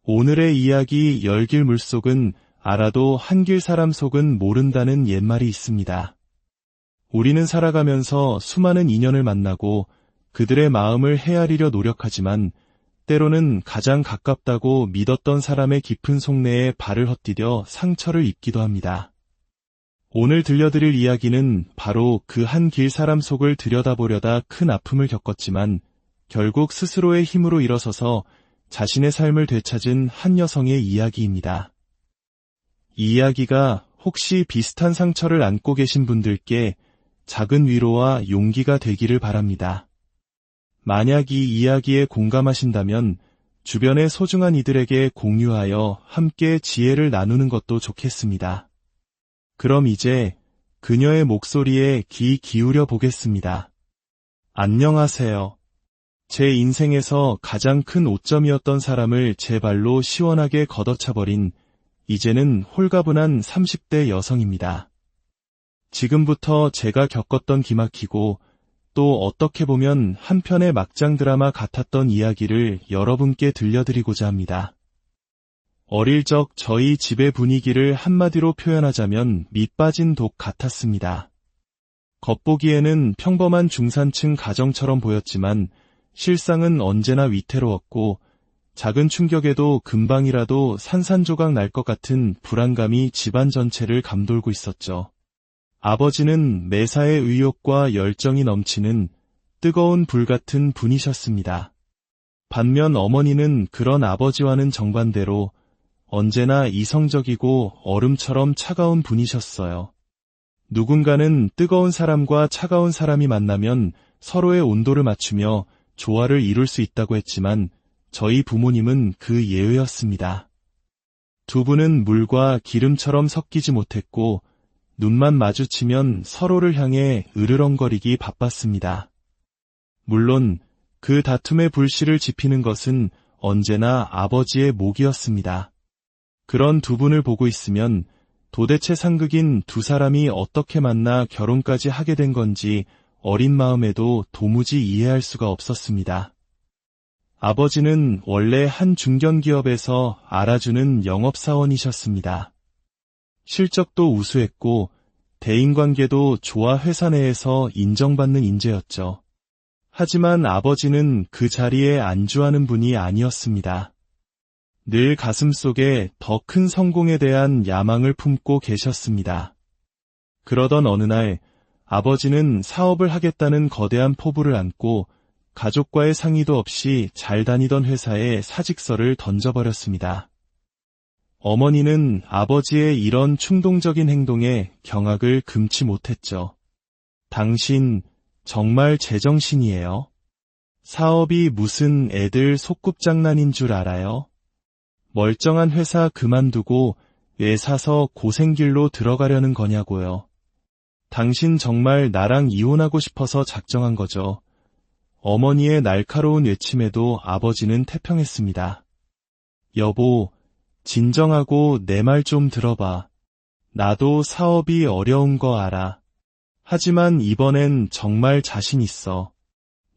오늘의 이야기 열길 물속은 알아도 한길 사람 속은 모른다는 옛말이 있습니다. 우리는 살아가면서 수많은 인연을 만나고 그들의 마음을 헤아리려 노력하지만 때로는 가장 가깝다고 믿었던 사람의 깊은 속내에 발을 헛디뎌 상처를 입기도 합니다. 오늘 들려드릴 이야기는 바로 그 한 길 사람 속을 들여다보려다 큰 아픔을 겪었지만 결국 스스로의 힘으로 일어서서 자신의 삶을 되찾은 한 여성의 이야기입니다. 이 이야기가 혹시 비슷한 상처를 안고 계신 분들께 작은 위로와 용기가 되기를 바랍니다. 만약 이 이야기에 공감하신다면 주변의 소중한 이들에게 공유하여 함께 지혜를 나누는 것도 좋겠습니다. 그럼 이제 그녀의 목소리에 귀 기울여 보겠습니다. 안녕하세요. 제 인생에서 가장 큰 오점이었던 사람을 제 발로 시원하게 걷어차버린 이제는 홀가분한 30대 여성입니다. 지금부터 제가 겪었던 기막히고 또 어떻게 보면 한편의 막장 드라마 같았던 이야기를 여러분께 들려드리고자 합니다. 어릴 적 저희 집의 분위기를 한마디로 표현하자면 밑빠진 독 같았습니다. 겉보기에는 평범한 중산층 가정처럼 보였지만 실상은 언제나 위태로웠고 작은 충격에도 금방이라도 산산조각 날 것 같은 불안감이 집안 전체를 감돌고 있었죠. 아버지는 매사에 의욕과 열정이 넘치는 뜨거운 불 같은 분이셨습니다. 반면 어머니는 그런 아버지와는 정반대로 언제나 이성적이고 얼음처럼 차가운 분이셨어요. 누군가는 뜨거운 사람과 차가운 사람이 만나면 서로의 온도를 맞추며 조화를 이룰 수 있다고 했지만 저희 부모님은 그 예외였습니다. 두 분은 물과 기름처럼 섞이지 못했고 눈만 마주치면 서로를 향해 으르렁거리기 바빴습니다. 물론 그 다툼의 불씨를 지피는 것은 언제나 아버지의 몫이었습니다. 그런 두 분을 보고 있으면 도대체 상극인 두 사람이 어떻게 만나 결혼까지 하게 된 건지 어린 마음에도 도무지 이해할 수가 없었습니다. 아버지는 원래 한 중견기업에서 알아주는 영업사원이셨습니다. 실적도 우수했고 대인관계도 조화 회사 내에서 인정받는 인재였죠. 하지만 아버지는 그 자리에 안주하는 분이 아니었습니다. 늘 가슴속에 더 큰 성공에 대한 야망을 품고 계셨습니다. 그러던 어느 날 아버지는 사업을 하겠다는 거대한 포부를 안고 가족과의 상의도 없이 잘 다니던 회사에 사직서를 던져버렸습니다. 어머니는 아버지의 이런 충동적인 행동에 경악을 금치 못했죠. 당신 정말 제정신이에요? 사업이 무슨 애들 소꿉장난인 줄 알아요? 멀쩡한 회사 그만두고 왜 사서 고생길로 들어가려는 거냐고요. 당신 정말 나랑 이혼하고 싶어서 작정한 거죠. 어머니의 날카로운 외침에도 아버지는 태평했습니다. 여보, 진정하고 내 말 좀 들어봐. 나도 사업이 어려운 거 알아. 하지만 이번엔 정말 자신 있어.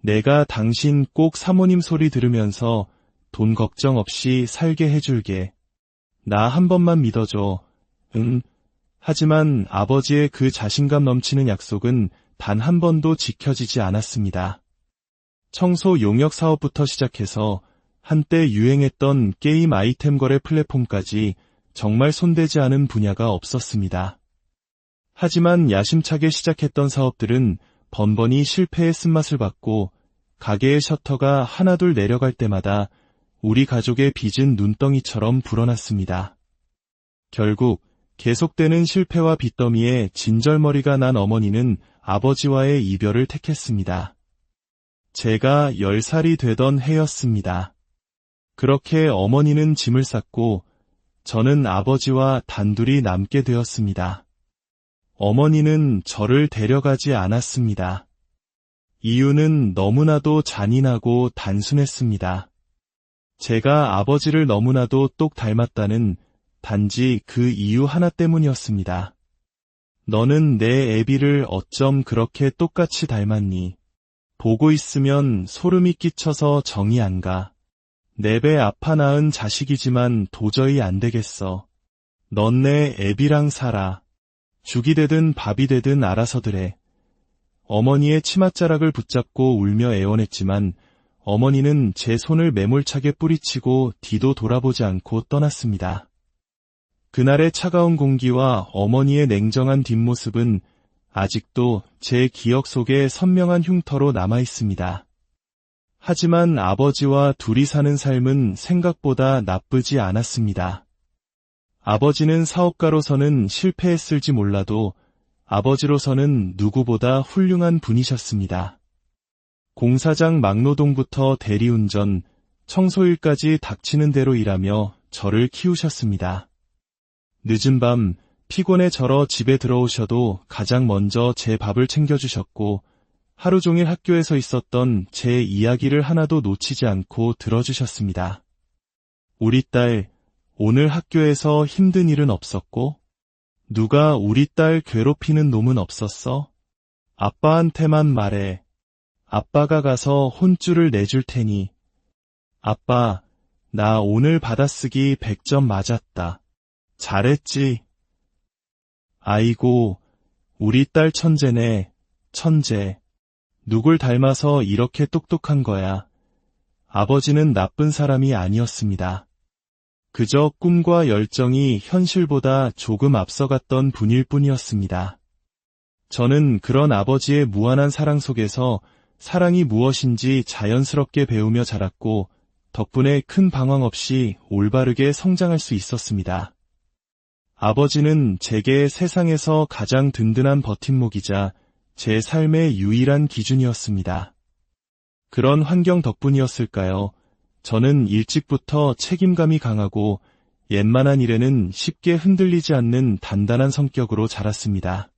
내가 당신 꼭 사모님 소리 들으면서 돈 걱정 없이 살게 해줄게. 나 한 번만 믿어줘. 응. 하지만 아버지의 그 자신감 넘치는 약속은 단 한 번도 지켜지지 않았습니다. 청소 용역 사업부터 시작해서 한때 유행했던 게임 아이템 거래 플랫폼까지 정말 손대지 않은 분야가 없었습니다. 하지만 야심차게 시작했던 사업들은 번번이 실패의 쓴맛을 받고 가게의 셔터가 하나둘 내려갈 때마다 우리 가족의 빚은 눈덩이처럼 불어났습니다. 결국 계속되는 실패와 빚더미에 진절머리가 난 어머니는 아버지와의 이별을 택했습니다. 제가 10살이 되던 해였습니다. 그렇게 어머니는 짐을 쌌고 저는 아버지와 단둘이 남게 되었습니다. 어머니는 저를 데려가지 않았습니다. 이유는 너무나도 잔인하고 단순했습니다. 제가 아버지를 너무나도 똑 닮았다는 단지 그 이유 하나 때문이었습니다. 너는 내 애비를 어쩜 그렇게 똑같이 닮았니? 보고 있으면 소름이 끼쳐서 정이 안 가. 내 배 아파 낳은 자식이지만 도저히 안 되겠어. 넌 내 애비랑 살아. 죽이 되든 밥이 되든 알아서들 해. 어머니의 치맛자락을 붙잡고 울며 애원했지만 어머니는 제 손을 매몰차게 뿌리치고 뒤도 돌아보지 않고 떠났습니다. 그날의 차가운 공기와 어머니의 냉정한 뒷모습은 아직도 제 기억 속에 선명한 흉터로 남아 있습니다. 하지만 아버지와 둘이 사는 삶은 생각보다 나쁘지 않았습니다. 아버지는 사업가로서는 실패했을지 몰라도 아버지로서는 누구보다 훌륭한 분이셨습니다. 공사장 막노동부터 대리운전, 청소일까지 닥치는 대로 일하며 저를 키우셨습니다. 늦은 밤 피곤해 절어 집에 들어오셔도 가장 먼저 제 밥을 챙겨주셨고 하루 종일 학교에서 있었던 제 이야기를 하나도 놓치지 않고 들어주셨습니다. 우리 딸, 오늘 학교에서 힘든 일은 없었고? 누가 우리 딸 괴롭히는 놈은 없었어? 아빠한테만 말해. 아빠가 가서 혼쭐을 내줄 테니. 아빠, 나 오늘 받아쓰기 100점 맞았다. 잘했지? 아이고, 우리 딸 천재네, 천재. 누굴 닮아서 이렇게 똑똑한 거야. 아버지는 나쁜 사람이 아니었습니다. 그저 꿈과 열정이 현실보다 조금 앞서갔던 분일 뿐이었습니다. 저는 그런 아버지의 무한한 사랑 속에서 사랑이 무엇인지 자연스럽게 배우며 자랐고 덕분에 큰 방황 없이 올바르게 성장할 수 있었습니다. 아버지는 제게 세상에서 가장 든든한 버팀목이자 제 삶의 유일한 기준이었습니다. 그런 환경 덕분이었을까요? 저는 일찍부터 책임감이 강하고 웬만한 일에는 쉽게 흔들리지 않는 단단한 성격으로 자랐습니다.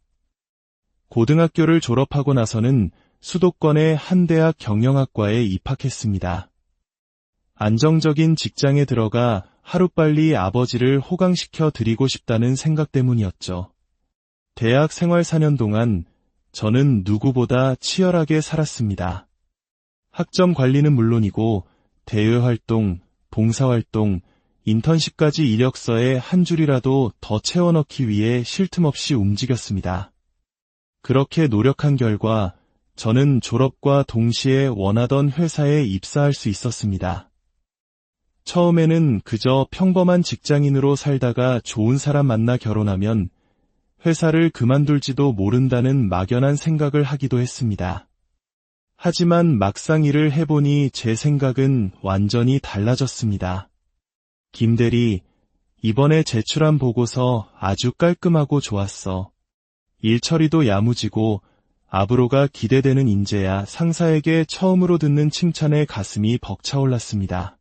고등학교를 졸업하고 나서는 수도권의 한 대학 경영학과에 입학했습니다. 안정적인 직장에 들어가 하루빨리 아버지를 호강시켜 드리고 싶다는 생각 때문이었죠. 대학 생활 4년 동안 저는 누구보다 치열하게 살았습니다. 학점 관리는 물론이고 대외활동, 봉사활동, 인턴십까지 이력서에 한 줄이라도 더 채워넣기 위해 쉴 틈 없이 움직였습니다. 그렇게 노력한 결과 저는 졸업과 동시에 원하던 회사에 입사할 수 있었습니다. 처음에는 그저 평범한 직장인으로 살다가 좋은 사람 만나 결혼하면 회사를 그만둘지도 모른다는 막연한 생각을 하기도 했습니다. 하지만 막상 일을 해보니 제 생각은 완전히 달라졌습니다. 김 대리, 이번에 제출한 보고서 아주 깔끔하고 좋았어. 일 처리도 야무지고 앞으로가 기대되는 인재야. 상사에게 처음으로 듣는 칭찬에 가슴이 벅차올랐습니다.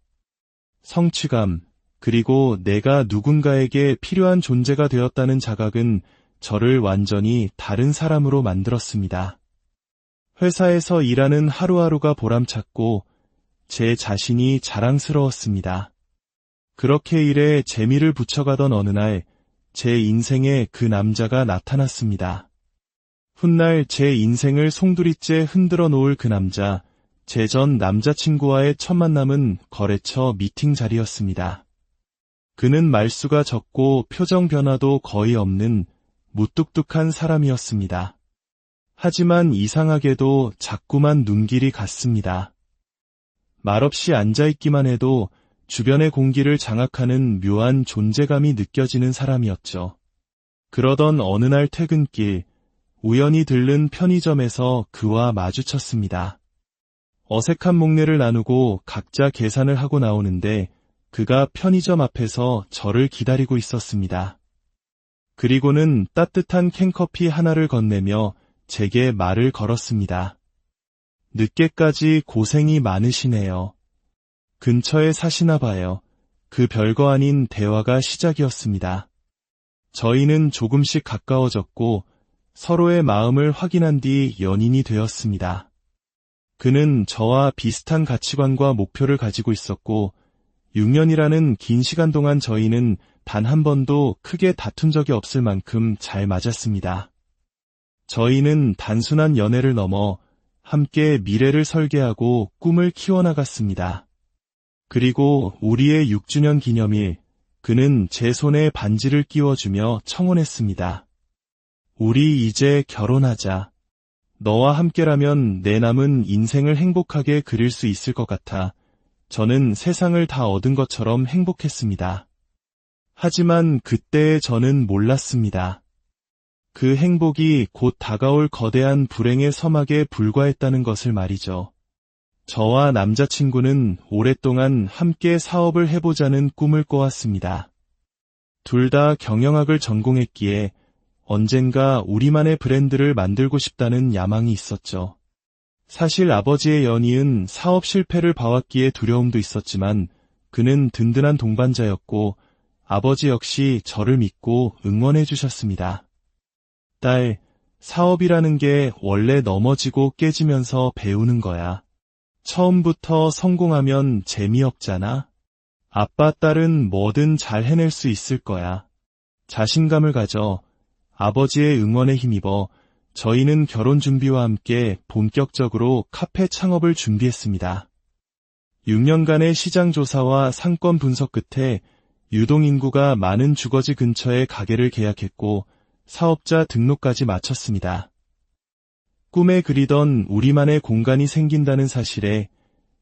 성취감, 그리고 내가 누군가에게 필요한 존재가 되었다는 자각은 저를 완전히 다른 사람으로 만들었습니다. 회사에서 일하는 하루하루가 보람찼고 제 자신이 자랑스러웠습니다. 그렇게 일에 재미를 붙여가던 어느 날 제 인생에 그 남자가 나타났습니다. 훗날 제 인생을 송두리째 흔들어 놓을 그 남자, 제 전 남자친구와의 첫 만남은 거래처 미팅 자리였습니다. 그는 말수가 적고 표정 변화도 거의 없는 무뚝뚝한 사람이었습니다. 하지만 이상하게도 자꾸만 눈길이 갔습니다. 말없이 앉아있기만 해도 주변의 공기를 장악하는 묘한 존재감이 느껴지는 사람이었죠. 그러던 어느 날 퇴근길, 우연히 들른 편의점에서 그와 마주쳤습니다. 어색한 목례를 나누고 각자 계산을 하고 나오는데 그가 편의점 앞에서 저를 기다리고 있었습니다. 그리고는 따뜻한 캔커피 하나를 건네며 제게 말을 걸었습니다. 늦게까지 고생이 많으시네요. 근처에 사시나 봐요. 그 별거 아닌 대화가 시작이었습니다. 저희는 조금씩 가까워졌고 서로의 마음을 확인한 뒤 연인이 되었습니다. 그는 저와 비슷한 가치관과 목표를 가지고 있었고 6년이라는 긴 시간 동안 저희는 단 한 번도 크게 다툰 적이 없을 만큼 잘 맞았습니다. 저희는 단순한 연애를 넘어 함께 미래를 설계하고 꿈을 키워나갔습니다. 그리고 우리의 6주년 기념일, 그는 제 손에 반지를 끼워주며 청혼했습니다. 우리 이제 결혼하자. 너와 함께라면 내 남은 인생을 행복하게 그릴 수 있을 것 같아. 저는 세상을 다 얻은 것처럼 행복했습니다. 하지만 그때 저는 몰랐습니다. 그 행복이 곧 다가올 거대한 불행의 서막에 불과했다는 것을 말이죠. 저와 남자친구는 오랫동안 함께 사업을 해보자는 꿈을 꿔왔습니다. 둘 다 경영학을 전공했기에 언젠가 우리만의 브랜드를 만들고 싶다는 야망이 있었죠. 사실 아버지의 연이은 사업 실패를 봐왔기에 두려움도 있었지만 그는 든든한 동반자였고 아버지 역시 저를 믿고 응원해 주셨습니다. 딸, 사업이라는 게 원래 넘어지고 깨지면서 배우는 거야. 처음부터 성공하면 재미없잖아. 아빠, 딸은 뭐든 잘 해낼 수 있을 거야. 자신감을 가져. 아버지의 응원에 힘입어 저희는 결혼 준비와 함께 본격적으로 카페 창업을 준비했습니다. 6년간의 시장 조사와 상권 분석 끝에 유동인구가 많은 주거지 근처에 가게를 계약했고 사업자 등록까지 마쳤습니다. 꿈에 그리던 우리만의 공간이 생긴다는 사실에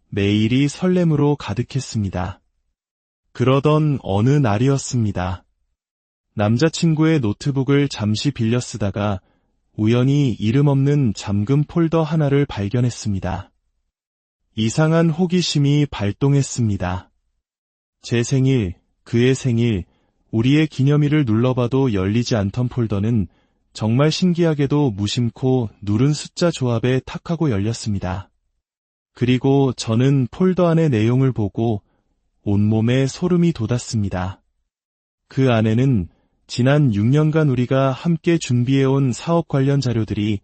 매일이 설렘으로 가득했습니다. 그러던 어느 날이었습니다. 남자친구의 노트북을 잠시 빌려 쓰다가 우연히 이름 없는 잠금 폴더 하나를 발견했습니다. 이상한 호기심이 발동했습니다. 제 생일, 그의 생일, 우리의 기념일을 눌러봐도 열리지 않던 폴더는 정말 신기하게도 무심코 누른 숫자 조합에 탁하고 열렸습니다. 그리고 저는 폴더 안의 내용을 보고 온몸에 소름이 돋았습니다. 그 안에는 지난 6년간 우리가 함께 준비해온 사업 관련 자료들이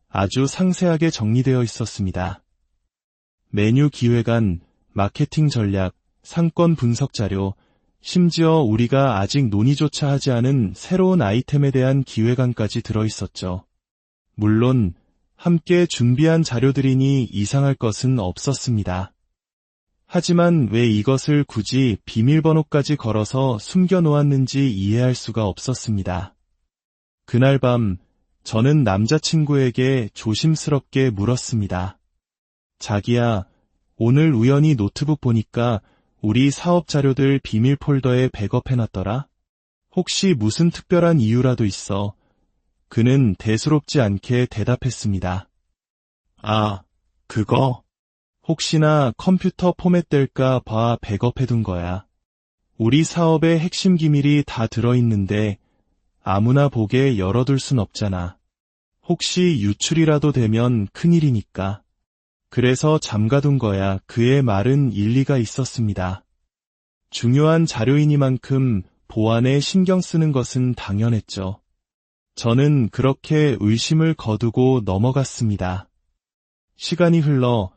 아주 상세하게 정리되어 있었습니다. 메뉴 기획안, 마케팅 전략, 상권 분석 자료, 심지어 우리가 아직 논의조차 하지 않은 새로운 아이템에 대한 기획안까지 들어있었죠. 물론 함께 준비한 자료들이니 이상할 것은 없었습니다. 하지만 왜 이것을 굳이 비밀번호까지 걸어서 숨겨놓았는지 이해할 수가 없었습니다. 그날 밤 저는 남자친구에게 조심스럽게 물었습니다. 자기야, 오늘 우연히 노트북 보니까 우리 사업 자료들 비밀 폴더에 백업해놨더라? 혹시 무슨 특별한 이유라도 있어? 그는 대수롭지 않게 대답했습니다. 아, 그거? 혹시나 컴퓨터 포맷될까 봐 백업해둔 거야. 우리 사업의 핵심 기밀이 다 들어있는데 아무나 보게 열어둘 순 없잖아. 혹시 유출이라도 되면 큰일이니까. 그래서 잠가둔 거야. 그의 말은 일리가 있었습니다. 중요한 자료이니만큼 보안에 신경 쓰는 것은 당연했죠. 저는 그렇게 의심을 거두고 넘어갔습니다. 시간이 흘러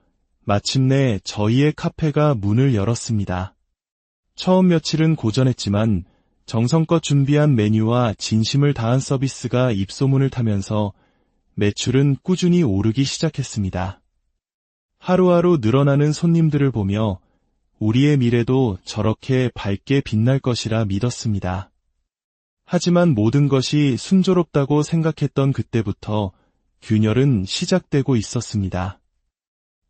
마침내 저희의 카페가 문을 열었습니다. 처음 며칠은 고전했지만 정성껏 준비한 메뉴와 진심을 다한 서비스가 입소문을 타면서 매출은 꾸준히 오르기 시작했습니다. 하루하루 늘어나는 손님들을 보며 우리의 미래도 저렇게 밝게 빛날 것이라 믿었습니다. 하지만 모든 것이 순조롭다고 생각했던 그때부터 균열은 시작되고 있었습니다.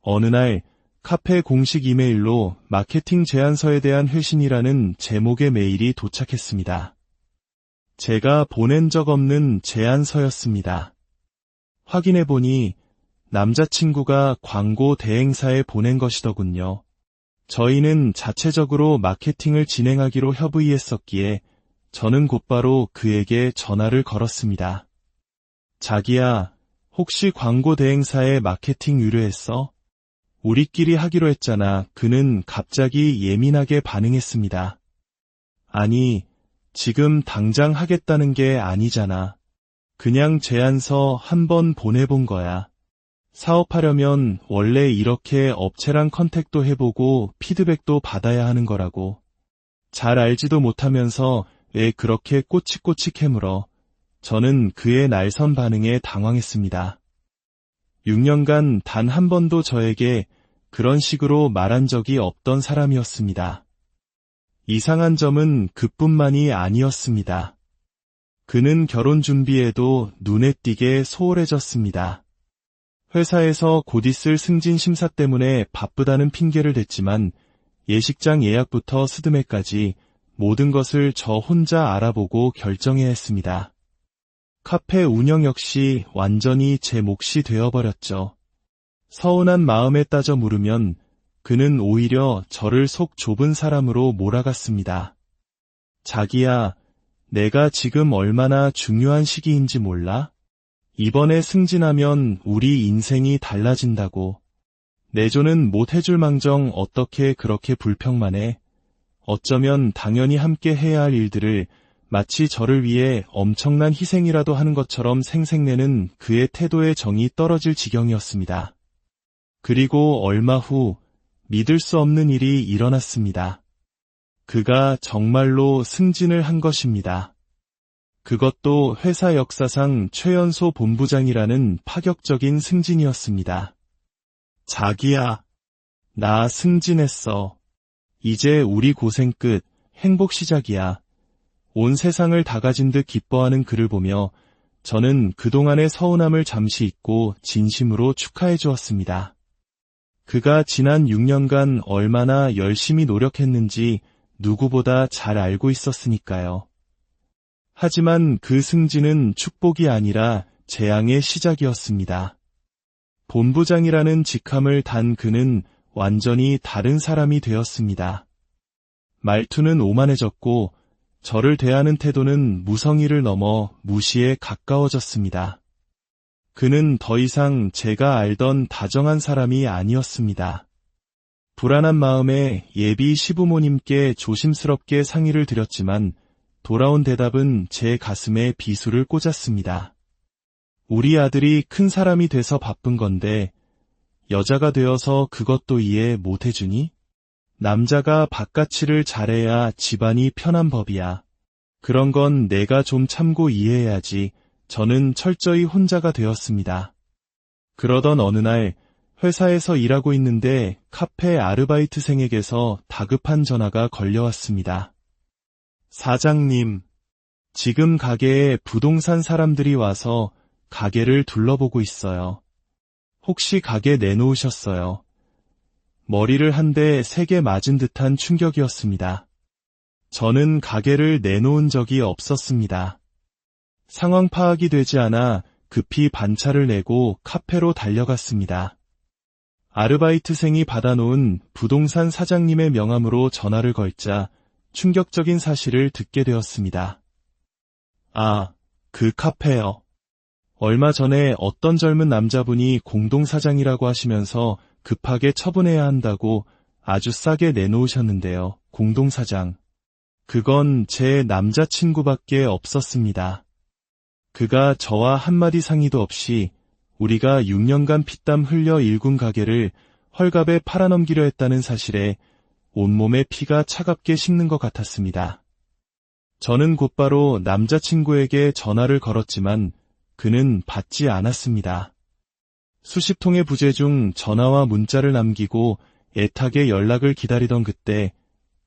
어느 날 카페 공식 이메일로 마케팅 제안서에 대한 회신이라는 제목의 메일이 도착했습니다. 제가 보낸 적 없는 제안서였습니다. 확인해보니 남자친구가 광고 대행사에 보낸 것이더군요. 저희는 자체적으로 마케팅을 진행하기로 협의했었기에 저는 곧바로 그에게 전화를 걸었습니다. 자기야, 혹시 광고 대행사에 마케팅 의뢰했어? 우리끼리 하기로 했잖아. 그는 갑자기 예민하게 반응했습니다. 아니, 지금 당장 하겠다는 게 아니잖아. 그냥 제안서 한번 보내본 거야. 사업하려면 원래 이렇게 업체랑 컨택도 해보고 피드백도 받아야 하는 거라고. 잘 알지도 못하면서 왜 그렇게 꼬치꼬치 캐물어. 저는 그의 날선 반응에 당황했습니다. 6년간 단 한 번도 저에게 그런 식으로 말한 적이 없던 사람이었습니다. 이상한 점은 그뿐만이 아니었습니다. 그는 결혼 준비에도 눈에 띄게 소홀해졌습니다. 회사에서 곧 있을 승진 심사 때문에 바쁘다는 핑계를 댔지만 예식장 예약부터 스드메까지 모든 것을 저 혼자 알아보고 결정해야 했습니다. 카페 운영 역시 완전히 제 몫이 되어버렸죠. 서운한 마음에 따져 물으면 그는 오히려 저를 속 좁은 사람으로 몰아갔습니다. 자기야, 내가 지금 얼마나 중요한 시기인지 몰라? 이번에 승진하면 우리 인생이 달라진다고. 내조는 못 해줄 망정 어떻게 그렇게 불평만 해? 어쩌면 당연히 함께 해야 할 일들을 마치 저를 위해 엄청난 희생이라도 하는 것처럼 생색내는 그의 태도에 정이 떨어질 지경이었습니다. 그리고 얼마 후 믿을 수 없는 일이 일어났습니다. 그가 정말로 승진을 한 것입니다. 그것도 회사 역사상 최연소 본부장이라는 파격적인 승진이었습니다. 자기야, 나 승진했어. 이제 우리 고생 끝, 행복 시작이야. 온 세상을 다 가진 듯 기뻐하는 그를 보며 저는 그동안의 서운함을 잠시 잊고 진심으로 축하해 주었습니다. 그가 지난 6년간 얼마나 열심히 노력했는지 누구보다 잘 알고 있었으니까요. 하지만 그 승진은 축복이 아니라 재앙의 시작이었습니다. 본부장이라는 직함을 단 그는 완전히 다른 사람이 되었습니다. 말투는 오만해졌고 저를 대하는 태도는 무성의를 넘어 무시에 가까워졌습니다. 그는 더 이상 제가 알던 다정한 사람이 아니었습니다. 불안한 마음에 예비 시부모님께 조심스럽게 상의를 드렸지만 돌아온 대답은 제 가슴에 비수를 꽂았습니다. 우리 아들이 큰 사람이 돼서 바쁜 건데 여자가 되어서 그것도 이해 못 해주니? 남자가 바깥일을 잘해야 집안이 편한 법이야. 그런 건 내가 좀 참고 이해해야지. 저는 철저히 혼자가 되었습니다. 그러던 어느 날 회사에서 일하고 있는데 카페 아르바이트생에게서 다급한 전화가 걸려왔습니다. 사장님, 지금 가게에 부동산 사람들이 와서 가게를 둘러보고 있어요. 혹시 가게 내놓으셨어요? 머리를 한 대 세게 맞은 듯한 충격이었습니다. 저는 가게를 내놓은 적이 없었습니다. 상황 파악이 되지 않아 급히 반차를 내고 카페로 달려갔습니다. 아르바이트생이 받아놓은 부동산 사장님의 명함으로 전화를 걸자 충격적인 사실을 듣게 되었습니다. 아, 그 카페요. 얼마 전에 어떤 젊은 남자분이 공동사장이라고 하시면서 급하게 처분해야 한다고 아주 싸게 내놓으셨는데요. 공동사장. 그건 제 남자친구밖에 없었습니다. 그가 저와 한마디 상의도 없이 우리가 6년간 피땀 흘려 일군 가게를 헐값에 팔아넘기려 했다는 사실에 온몸에 피가 차갑게 식는 것 같았습니다. 저는 곧바로 남자친구에게 전화를 걸었지만 그는 받지 않았습니다. 수십 통의 부재 중 전화와 문자를 남기고 애타게 연락을 기다리던 그때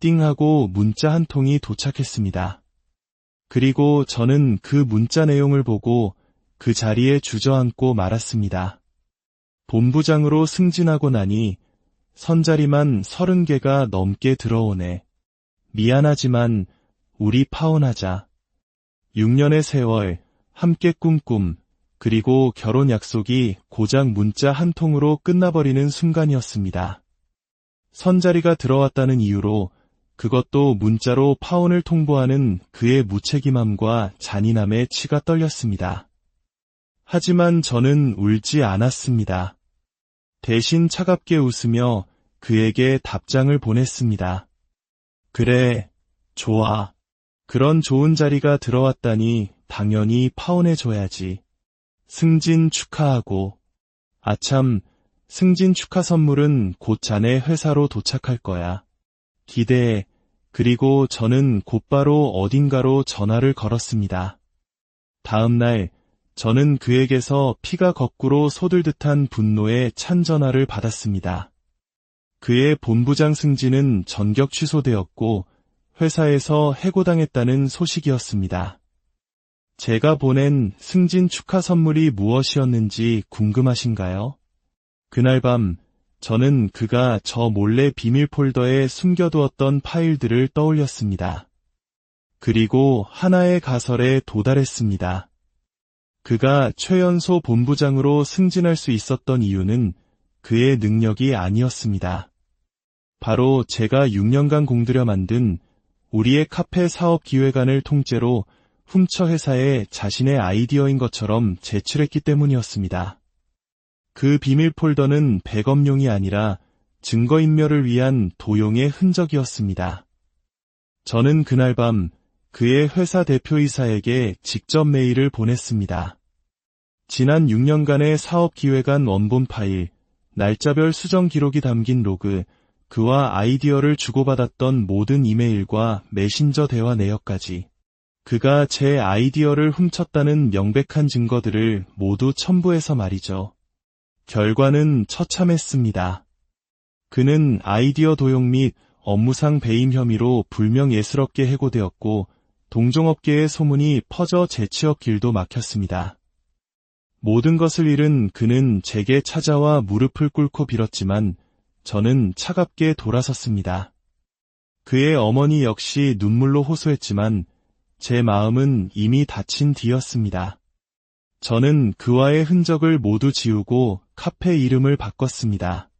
띵 하고 문자 한 통이 도착했습니다. 그리고 저는 그 문자 내용을 보고 그 자리에 주저앉고 말았습니다. 본부장으로 승진하고 나니 선자리만 30개가 넘게 들어오네. 미안하지만 우리 파혼하자. 6년의 세월, 함께 꿈, 그리고 결혼 약속이 고작 문자 한 통으로 끝나버리는 순간이었습니다. 선자리가 들어왔다는 이유로 그것도 문자로 파혼을 통보하는 그의 무책임함과 잔인함에 치가 떨렸습니다. 하지만 저는 울지 않았습니다. 대신 차갑게 웃으며 그에게 답장을 보냈습니다. 그래, 좋아. 그런 좋은 자리가 들어왔다니 당연히 파혼해줘야지. 승진 축하하고. 아참, 승진 축하 선물은 곧 자네 회사로 도착할 거야. 기대해. 그리고 저는 곧바로 어딘가로 전화를 걸었습니다. 다음 날 저는 그에게서 피가 거꾸로 쏟을 듯한 분노의 찬 전화를 받았습니다. 그의 본부장 승진은 전격 취소되었고 회사에서 해고당했다는 소식이었습니다. 제가 보낸 승진 축하 선물이 무엇이었는지 궁금하신가요? 그날 밤 저는 그가 저 몰래 비밀 폴더에 숨겨두었던 파일들을 떠올렸습니다. 그리고 하나의 가설에 도달했습니다. 그가 최연소 본부장으로 승진할 수 있었던 이유는 그의 능력이 아니었습니다. 바로 제가 6년간 공들여 만든 우리의 카페 사업 기획안을 통째로 훔쳐 회사에 자신의 아이디어인 것처럼 제출했기 때문이었습니다. 그 비밀 폴더는 백업용이 아니라 증거인멸을 위한 도용의 흔적이었습니다. 저는 그날 밤 그의 회사 대표이사에게 직접 메일을 보냈습니다. 지난 6년간의 사업 기획안 원본 파일, 날짜별 수정 기록이 담긴 로그, 그와 아이디어를 주고받았던 모든 이메일과 메신저 대화 내역까지 그가 제 아이디어를 훔쳤다는 명백한 증거들을 모두 첨부해서 말이죠. 결과는 처참했습니다. 그는 아이디어 도용 및 업무상 배임 혐의로 불명예스럽게 해고되었고 동종업계의 소문이 퍼져 재취업 길도 막혔습니다. 모든 것을 잃은 그는 제게 찾아와 무릎을 꿇고 빌었지만 저는 차갑게 돌아섰습니다. 그의 어머니 역시 눈물로 호소했지만 제 마음은 이미 다친 뒤였습니다. 저는 그와의 흔적을 모두 지우고 카페 이름을 바꿨습니다.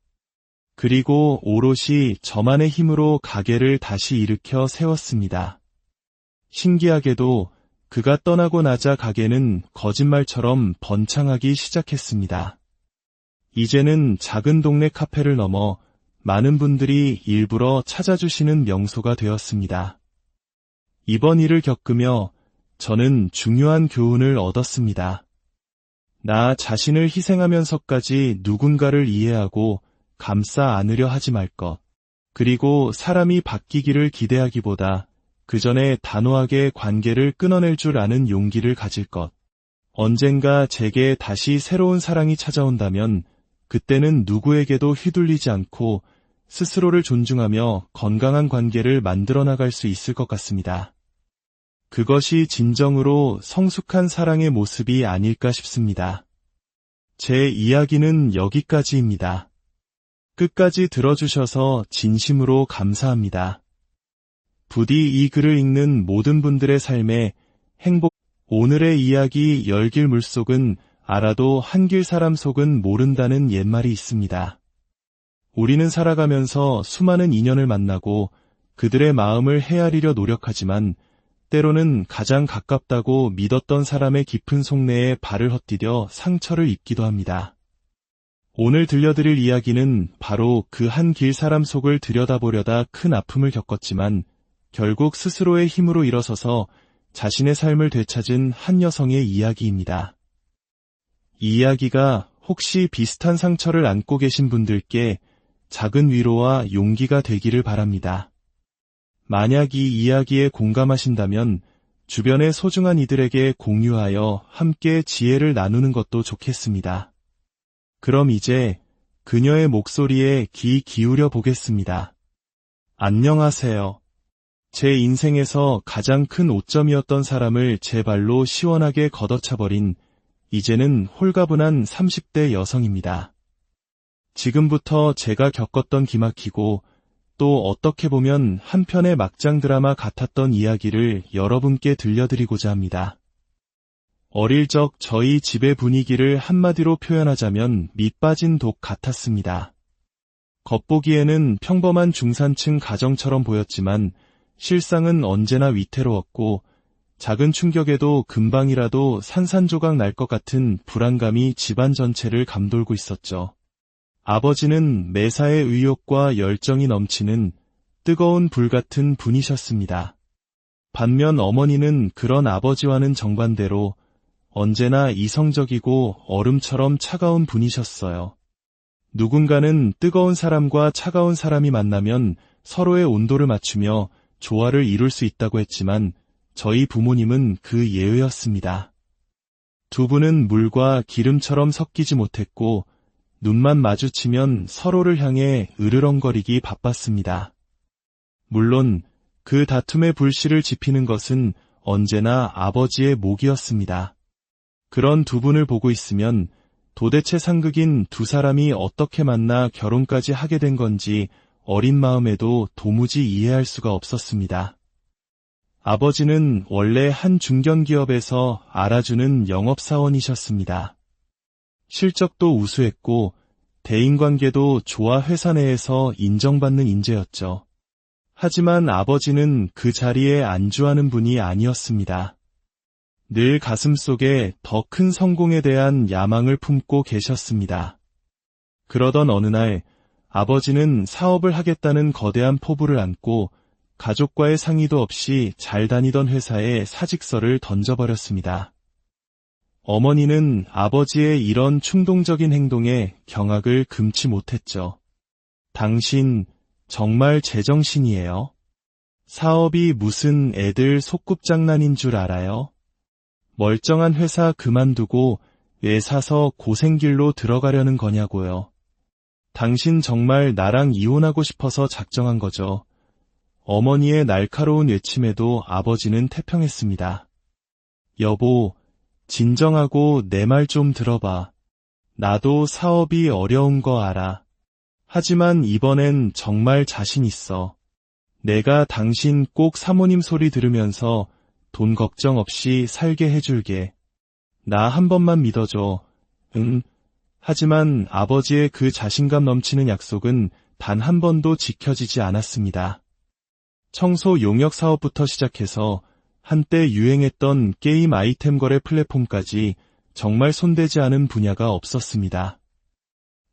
그리고 오롯이 저만의 힘으로 가게를 다시 일으켜 세웠습니다. 신기하게도 그가 떠나고 나자 가게는 거짓말처럼 번창하기 시작했습니다. 이제는 작은 동네 카페를 넘어 많은 분들이 일부러 찾아주시는 명소가 되었습니다. 이번 일을 겪으며 저는 중요한 교훈을 얻었습니다. 나 자신을 희생하면서까지 누군가를 이해하고 감싸 안으려 하지 말 것. 그리고 사람이 바뀌기를 기대하기보다 그 전에 단호하게 관계를 끊어낼 줄 아는 용기를 가질 것. 언젠가 제게 다시 새로운 사랑이 찾아온다면 그때는 누구에게도 휘둘리지 않고 스스로를 존중하며 건강한 관계를 만들어 나갈 수 있을 것 같습니다. 그것이 진정으로 성숙한 사랑의 모습이 아닐까 싶습니다. 제 이야기는 여기까지입니다. 끝까지 들어주셔서 진심으로 감사합니다. 부디 이 글을 읽는 모든 분들의 삶에 행복. 오늘의 이야기 열길 물속은 알아도 한길 사람 속은 모른다는 옛말이 있습니다. 우리는 살아가면서 수많은 인연을 만나고 그들의 마음을 헤아리려 노력하지만 때로는 가장 가깝다고 믿었던 사람의 깊은 속내에 발을 헛디뎌 상처를 입기도 합니다. 오늘 들려드릴 이야기는 바로 그 한 길 사람 속을 들여다보려다 큰 아픔을 겪었지만 결국 스스로의 힘으로 일어서서 자신의 삶을 되찾은 한 여성의 이야기입니다. 이 이야기가 혹시 비슷한 상처를 안고 계신 분들께 작은 위로와 용기가 되기를 바랍니다. 만약 이 이야기에 공감하신다면 주변의 소중한 이들에게 공유하여 함께 지혜를 나누는 것도 좋겠습니다. 그럼 이제 그녀의 목소리에 귀 기울여 보겠습니다. 안녕하세요. 제 인생에서 가장 큰 오점이었던 사람을 제 발로 시원하게 걷어차버린 이제는 홀가분한 30대 여성입니다. 지금부터 제가 겪었던 기막히고 또 어떻게 보면 한편의 막장 드라마 같았던 이야기를 여러분께 들려드리고자 합니다. 어릴 적 저희 집의 분위기를 한마디로 표현하자면 밑 빠진 독 같았습니다. 겉보기에는 평범한 중산층 가정처럼 보였지만 실상은 언제나 위태로웠고 작은 충격에도 금방이라도 산산조각 날 것 같은 불안감이 집안 전체를 감돌고 있었죠. 아버지는 매사에 의욕과 열정이 넘치는 뜨거운 불 같은 분이셨습니다. 반면 어머니는 그런 아버지와는 정반대로 언제나 이성적이고 얼음처럼 차가운 분이셨어요. 누군가는 뜨거운 사람과 차가운 사람이 만나면 서로의 온도를 맞추며 조화를 이룰 수 있다고 했지만 저희 부모님은 그 예외였습니다. 두 분은 물과 기름처럼 섞이지 못했고 눈만 마주치면 서로를 향해 으르렁거리기 바빴습니다. 물론 그 다툼의 불씨를 지피는 것은 언제나 아버지의 몫이었습니다. 그런 두 분을 보고 있으면 도대체 상극인 두 사람이 어떻게 만나 결혼까지 하게 된 건지 어린 마음에도 도무지 이해할 수가 없었습니다. 아버지는 원래 한 중견기업에서 알아주는 영업사원이셨습니다. 실적도 우수했고 대인관계도 좋아 회사 내에서 인정받는 인재였죠. 하지만 아버지는 그 자리에 안주하는 분이 아니었습니다. 늘 가슴속에 더 큰 성공에 대한 야망을 품고 계셨습니다. 그러던 어느 날 아버지는 사업을 하겠다는 거대한 포부를 안고 가족과의 상의도 없이 잘 다니던 회사에 사직서를 던져버렸습니다. 어머니는 아버지의 이런 충동적인 행동에 경악을 금치 못했죠. 당신 정말 제정신이에요? 사업이 무슨 애들 소꿉장난인 줄 알아요? 멀쩡한 회사 그만두고 왜 사서 고생길로 들어가려는 거냐고요. 당신 정말 나랑 이혼하고 싶어서 작정한 거죠. 어머니의 날카로운 외침에도 아버지는 태평했습니다. 여보, 진정하고 내 말 좀 들어봐. 나도 사업이 어려운 거 알아. 하지만 이번엔 정말 자신 있어. 내가 당신 꼭 사모님 소리 들으면서 돈 걱정 없이 살게 해줄게. 나 한 번만 믿어줘. 응. 하지만 아버지의 그 자신감 넘치는 약속은 단 한 번도 지켜지지 않았습니다. 청소 용역 사업부터 시작해서 한때 유행했던 게임 아이템 거래 플랫폼까지 정말 손대지 않은 분야가 없었습니다.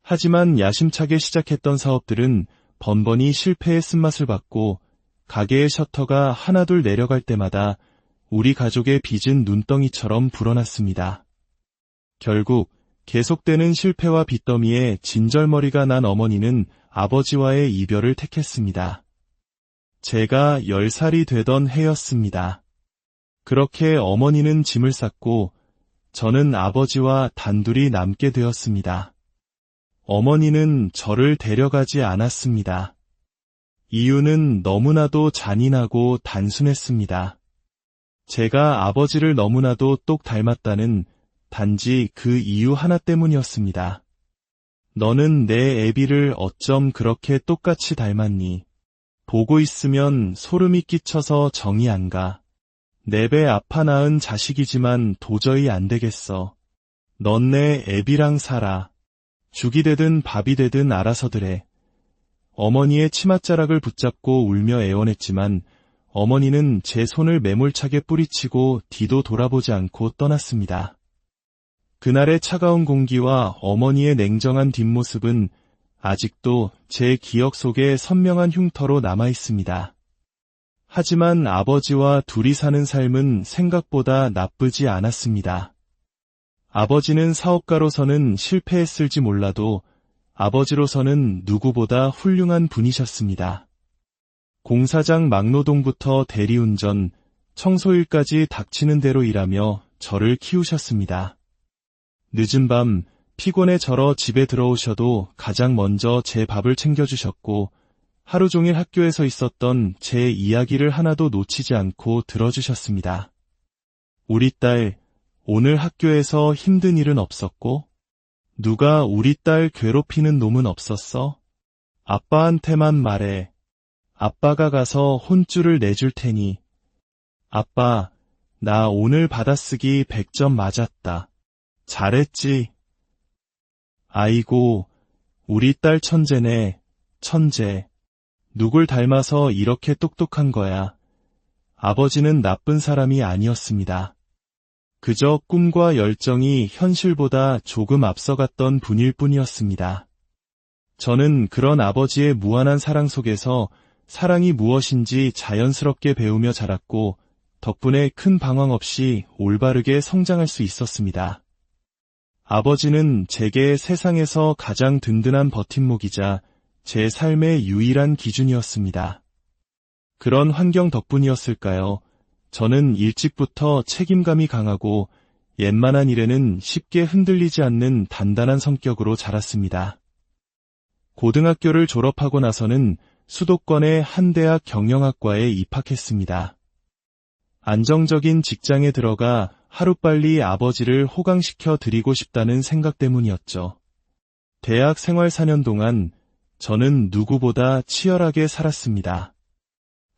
하지만 야심차게 시작했던 사업들은 번번이 실패의 쓴맛을 받고 가게의 셔터가 하나둘 내려갈 때마다 우리 가족의 빚은 눈덩이처럼 불어났습니다. 결국 계속되는 실패와 빚더미에 진절머리가 난 어머니는 아버지와의 이별을 택했습니다. 제가 10살이 되던 해였습니다. 그렇게 어머니는 짐을 쌌고 저는 아버지와 단둘이 남게 되었습니다. 어머니는 저를 데려가지 않았습니다. 이유는 너무나도 잔인하고 단순했습니다. 제가 아버지를 너무나도 똑 닮았다는 단지 그 이유 하나 때문이었습니다. 너는 내 애비를 어쩜 그렇게 똑같이 닮았니? 보고 있으면 소름이 끼쳐서 정이 안 가. 내 배 아파 낳은 자식이지만 도저히 안 되겠어. 넌 내 애비랑 살아. 죽이 되든 밥이 되든 알아서들 해. 어머니의 치맛자락을 붙잡고 울며 애원했지만 어머니는 제 손을 매몰차게 뿌리치고 뒤도 돌아보지 않고 떠났습니다. 그날의 차가운 공기와 어머니의 냉정한 뒷모습은 아직도 제 기억 속에 선명한 흉터로 남아 있습니다. 하지만 아버지와 둘이 사는 삶은 생각보다 나쁘지 않았습니다. 아버지는 사업가로서는 실패했을지 몰라도 아버지로서는 누구보다 훌륭한 분이셨습니다. 공사장 막노동부터 대리운전, 청소일까지 닥치는 대로 일하며 저를 키우셨습니다. 늦은 밤 피곤해 절어 집에 들어오셔도 가장 먼저 제 밥을 챙겨주셨고 하루 종일 학교에서 있었던 제 이야기를 하나도 놓치지 않고 들어주셨습니다. 우리 딸, 오늘 학교에서 힘든 일은 없었고? 누가 우리 딸 괴롭히는 놈은 없었어? 아빠한테만 말해. 아빠가 가서 혼쭐을 내줄 테니. 아빠, 나 오늘 받아쓰기 100점 맞았다. 잘했지? 아이고, 우리 딸 천재네, 천재. 누굴 닮아서 이렇게 똑똑한 거야. 아버지는 나쁜 사람이 아니었습니다. 그저 꿈과 열정이 현실보다 조금 앞서갔던 분일 뿐이었습니다. 저는 그런 아버지의 무한한 사랑 속에서 사랑이 무엇인지 자연스럽게 배우며 자랐고 덕분에 큰 방황 없이 올바르게 성장할 수 있었습니다. 아버지는 제게 세상에서 가장 든든한 버팀목이자 제 삶의 유일한 기준이었습니다. 그런 환경 덕분이었을까요? 저는 일찍부터 책임감이 강하고 웬만한 일에는 쉽게 흔들리지 않는 단단한 성격으로 자랐습니다. 고등학교를 졸업하고 나서는 수도권의 한 대학 경영학과에 입학했습니다. 안정적인 직장에 들어가 하루빨리 아버지를 호강시켜 드리고 싶다는 생각 때문이었죠. 대학 생활 4년 동안 저는 누구보다 치열하게 살았습니다.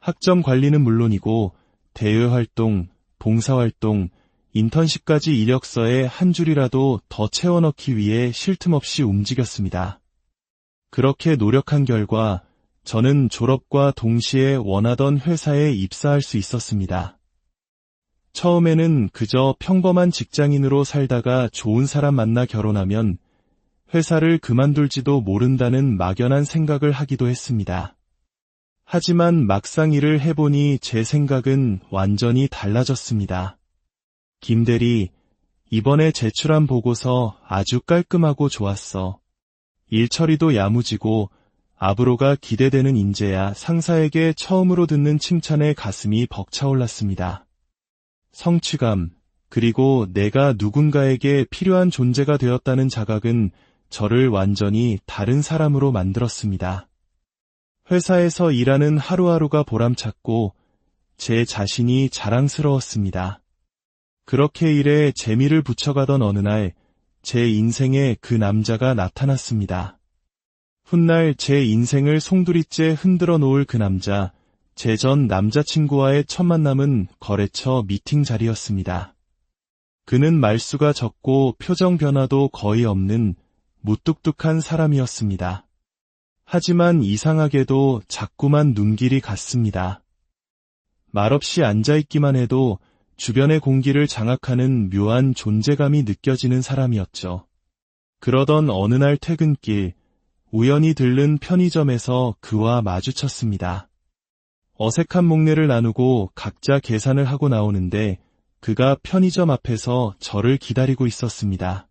학점 관리는 물론이고 대외활동, 봉사활동, 인턴십까지 이력서에 한 줄이라도 더 채워넣기 위해 쉴 틈 없이 움직였습니다. 그렇게 노력한 결과 저는 졸업과 동시에 원하던 회사에 입사할 수 있었습니다. 처음에는 그저 평범한 직장인으로 살다가 좋은 사람 만나 결혼하면 회사를 그만둘지도 모른다는 막연한 생각을 하기도 했습니다. 하지만 막상 일을 해보니 제 생각은 완전히 달라졌습니다. 김 대리, 이번에 제출한 보고서 아주 깔끔하고 좋았어. 일 처리도 야무지고 앞으로가 기대되는 인재야. 상사에게 처음으로 듣는 칭찬에 가슴이 벅차올랐습니다. 성취감, 그리고 내가 누군가에게 필요한 존재가 되었다는 자각은 저를 완전히 다른 사람으로 만들었습니다. 회사에서 일하는 하루하루가 보람찼고 제 자신이 자랑스러웠습니다. 그렇게 일에 재미를 붙여가던 어느 날 제 인생에 그 남자가 나타났습니다. 훗날 제 인생을 송두리째 흔들어 놓을 그 남자, 제 전 남자친구와의 첫 만남은 거래처 미팅 자리였습니다. 그는 말수가 적고 표정 변화도 거의 없는 무뚝뚝한 사람이었습니다. 하지만 이상하게도 자꾸만 눈길이 갔습니다. 말없이 앉아있기만 해도 주변의 공기를 장악하는 묘한 존재감이 느껴지는 사람이었죠. 그러던 어느 날 퇴근길, 우연히 들른 편의점에서 그와 마주쳤습니다. 어색한 목례를 나누고 각자 계산을 하고 나오는데 그가 편의점 앞에서 저를 기다리고 있었습니다.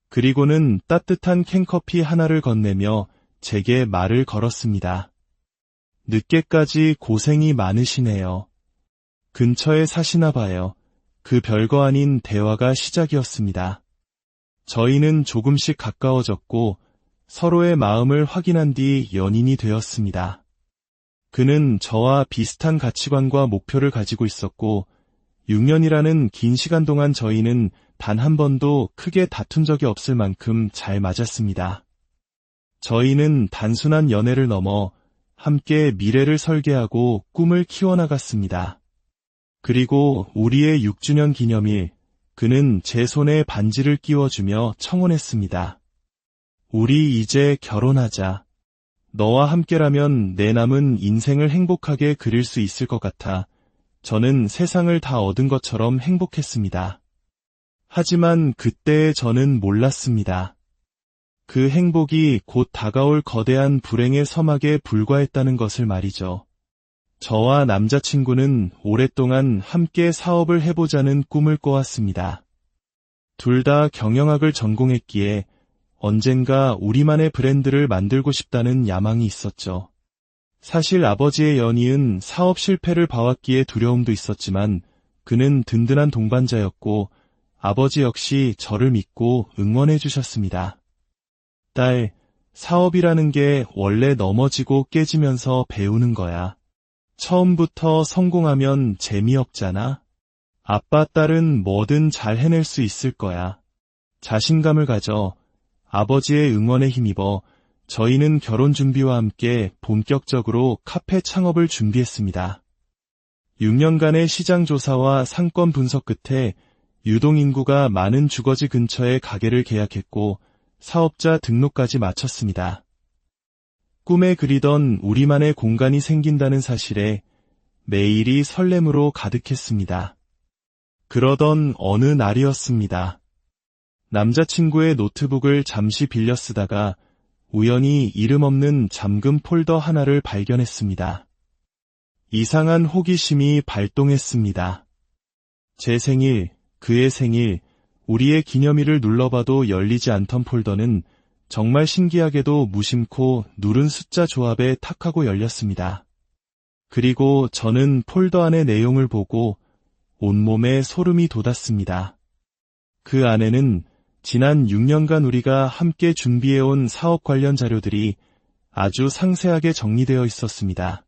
그리고는 따뜻한 캔커피 하나를 건네며 제게 말을 걸었습니다. 늦게까지 고생이 많으시네요. 근처에 사시나 봐요. 그 별거 아닌 대화가 시작이었습니다. 저희는 조금씩 가까워졌고 서로의 마음을 확인한 뒤 연인이 되었습니다. 그는 저와 비슷한 가치관과 목표를 가지고 있었고 6년이라는 긴 시간 동안 저희는 단 한 번도 크게 다툰 적이 없을 만큼 잘 맞았습니다. 저희는 단순한 연애를 넘어 함께 미래를 설계하고 꿈을 키워나갔습니다. 그리고 우리의 6주년 기념일, 그는 제 손에 반지를 끼워주며 청혼했습니다. 우리 이제 결혼하자. 너와 함께라면 내 남은 인생을 행복하게 그릴 수 있을 것 같아. 저는 세상을 다 얻은 것처럼 행복했습니다. 하지만 그때의 저는 몰랐습니다. 그 행복이 곧 다가올 거대한 불행의 서막에 불과했다는 것을 말이죠. 저와 남자친구는 오랫동안 함께 사업을 해보자는 꿈을 꿔왔습니다. 둘 다 경영학을 전공했기에 언젠가 우리만의 브랜드를 만들고 싶다는 야망이 있었죠. 사실 아버지의 연이은 사업 실패를 봐왔기에 두려움도 있었지만 그는 든든한 동반자였고 아버지 역시 저를 믿고 응원해 주셨습니다. 딸, 사업이라는 게 원래 넘어지고 깨지면서 배우는 거야. 처음부터 성공하면 재미없잖아. 아빠, 딸은 뭐든 잘 해낼 수 있을 거야. 자신감을 가져. 아버지의 응원에 힘입어 저희는 결혼 준비와 함께 본격적으로 카페 창업을 준비했습니다. 6년간의 시장 조사와 상권 분석 끝에 유동인구가 많은 주거지 근처에 가게를 계약했고 사업자 등록까지 마쳤습니다. 꿈에 그리던 우리만의 공간이 생긴다는 사실에 매일이 설렘으로 가득했습니다. 그러던 어느 날이었습니다. 남자친구의 노트북을 잠시 빌려 쓰다가 우연히 이름 없는 잠금 폴더 하나를 발견했습니다. 이상한 호기심이 발동했습니다. 제 생일, 그의 생일, 우리의 기념일을 눌러봐도 열리지 않던 폴더는 정말 신기하게도 무심코 누른 숫자 조합에 탁하고 열렸습니다. 그리고 저는 폴더 안의 내용을 보고 온몸에 소름이 돋았습니다. 그 안에는 지난 6년간 우리가 함께 준비해온 사업 관련 자료들이 아주 상세하게 정리되어 있었습니다.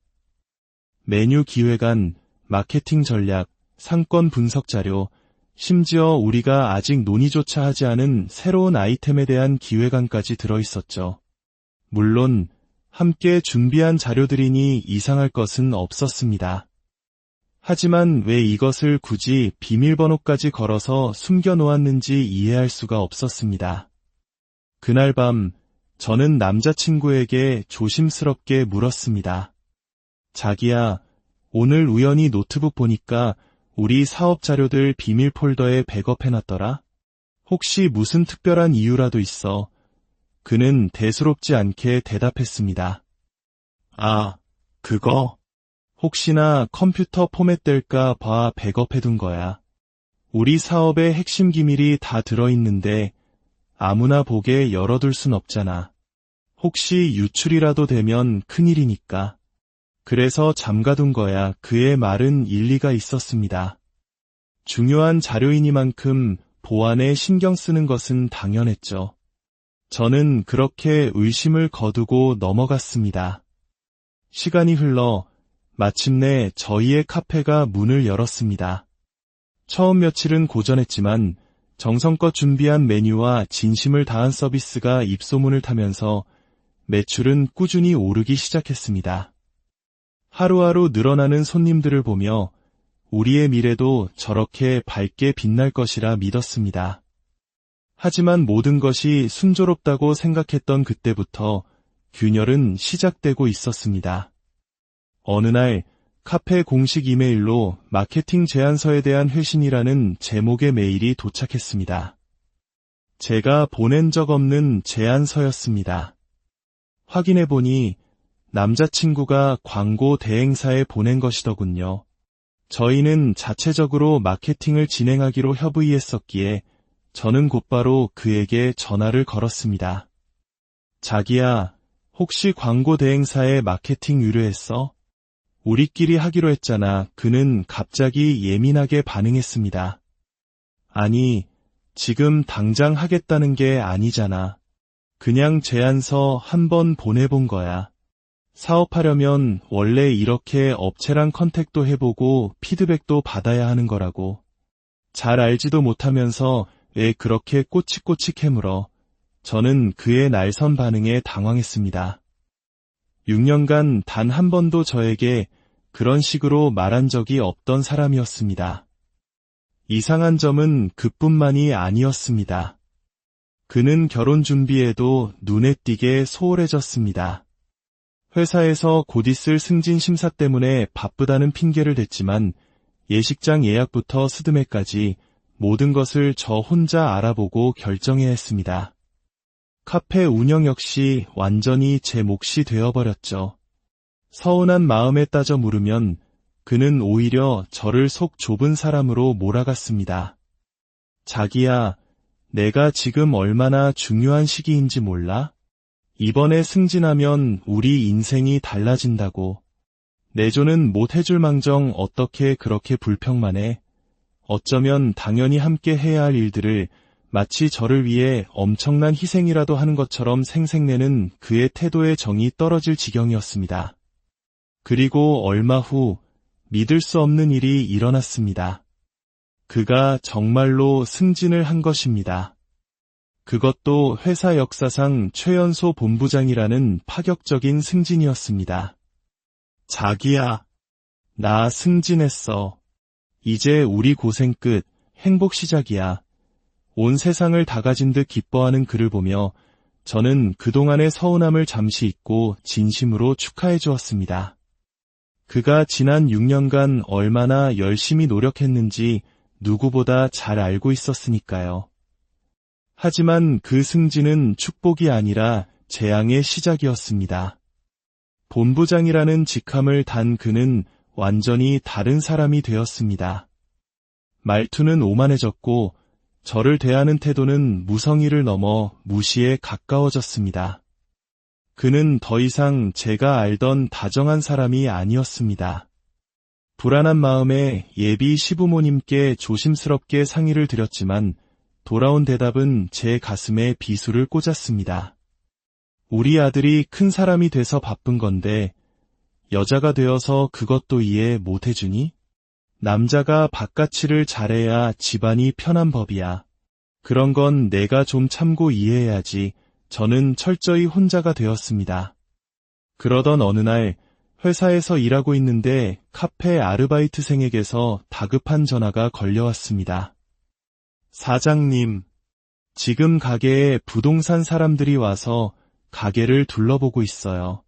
메뉴 기획안, 마케팅 전략, 상권 분석 자료, 심지어 우리가 아직 논의조차 하지 않은 새로운 아이템에 대한 기획안까지 들어있었죠. 물론 함께 준비한 자료들이니 이상할 것은 없었습니다. 하지만 왜 이것을 굳이 비밀번호까지 걸어서 숨겨놓았는지 이해할 수가 없었습니다. 그날 밤 저는 남자친구에게 조심스럽게 물었습니다. 자기야, 오늘 우연히 노트북 보니까 우리 사업 자료들 비밀 폴더에 백업해놨더라? 혹시 무슨 특별한 이유라도 있어? 그는 대수롭지 않게 대답했습니다. 아, 그거? 혹시나 컴퓨터 포맷될까 봐 백업해둔 거야. 우리 사업의 핵심 기밀이 다 들어있는데 아무나 보게 열어둘 순 없잖아. 혹시 유출이라도 되면 큰일이니까. 그래서 잠가둔 거야. 그의 말은 일리가 있었습니다. 중요한 자료이니만큼 보안에 신경 쓰는 것은 당연했죠. 저는 그렇게 의심을 거두고 넘어갔습니다. 시간이 흘러 마침내 저희의 카페가 문을 열었습니다. 처음 며칠은 고전했지만 정성껏 준비한 메뉴와 진심을 다한 서비스가 입소문을 타면서 매출은 꾸준히 오르기 시작했습니다. 하루하루 늘어나는 손님들을 보며 우리의 미래도 저렇게 밝게 빛날 것이라 믿었습니다. 하지만 모든 것이 순조롭다고 생각했던 그때부터 균열은 시작되고 있었습니다. 어느 날 카페 공식 이메일로 마케팅 제안서에 대한 회신이라는 제목의 메일이 도착했습니다. 제가 보낸 적 없는 제안서였습니다. 확인해보니 남자친구가 광고 대행사에 보낸 것이더군요. 저희는 자체적으로 마케팅을 진행하기로 협의했었기에 저는 곧바로 그에게 전화를 걸었습니다. 자기야, 혹시 광고 대행사에 마케팅 의뢰했어? 우리끼리 하기로 했잖아. 그는 갑자기 예민하게 반응했습니다. 아니, 지금 당장 하겠다는 게 아니잖아. 그냥 제안서 한번 보내본 거야. 사업하려면 원래 이렇게 업체랑 컨택도 해보고 피드백도 받아야 하는 거라고. 잘 알지도 못하면서 왜 그렇게 꼬치꼬치 캐물어. 저는 그의 날선 반응에 당황했습니다. 6년간 단 한 번도 저에게 그런 식으로 말한 적이 없던 사람이었습니다. 이상한 점은 그뿐만이 아니었습니다. 그는 결혼 준비에도 눈에 띄게 소홀해졌습니다. 회사에서 곧 있을 승진 심사 때문에 바쁘다는 핑계를 댔지만 예식장 예약부터 스드메까지 모든 것을 저 혼자 알아보고 결정해야 했습니다. 카페 운영 역시 완전히 제 몫이 되어버렸죠. 서운한 마음에 따져 물으면 그는 오히려 저를 속 좁은 사람으로 몰아갔습니다. 자기야, 내가 지금 얼마나 중요한 시기인지 몰라? 이번에 승진하면 우리 인생이 달라진다고. 내조는 못 해줄 망정 어떻게 그렇게 불평만 해? 어쩌면 당연히 함께 해야 할 일들을 마치 저를 위해 엄청난 희생이라도 하는 것처럼 생색내는 그의 태도에 정이 떨어질 지경이었습니다. 그리고 얼마 후 믿을 수 없는 일이 일어났습니다. 그가 정말로 승진을 한 것입니다. 그것도 회사 역사상 최연소 본부장이라는 파격적인 승진이었습니다. 자기야, 나 승진했어. 이제 우리 고생 끝, 행복 시작이야. 온 세상을 다 가진 듯 기뻐하는 그를 보며 저는 그동안의 서운함을 잠시 잊고 진심으로 축하해 주었습니다. 그가 지난 6년간 얼마나 열심히 노력했는지 누구보다 잘 알고 있었으니까요. 하지만 그 승진은 축복이 아니라 재앙의 시작이었습니다. 본부장이라는 직함을 단 그는 완전히 다른 사람이 되었습니다. 말투는 오만해졌고 저를 대하는 태도는 무성의를 넘어 무시에 가까워졌습니다. 그는 더 이상 제가 알던 다정한 사람이 아니었습니다. 불안한 마음에 예비 시부모님께 조심스럽게 상의를 드렸지만 돌아온 대답은 제 가슴에 비수를 꽂았습니다. 우리 아들이 큰 사람이 돼서 바쁜 건데 여자가 되어서 그것도 이해 못 해주니? 남자가 바깥일을 잘해야 집안이 편한 법이야. 그런 건 내가 좀 참고 이해해야지. 저는 철저히 혼자가 되었습니다. 그러던 어느 날 회사에서 일하고 있는데 카페 아르바이트생에게서 다급한 전화가 걸려왔습니다. 사장님, 지금 가게에 부동산 사람들이 와서 가게를 둘러보고 있어요.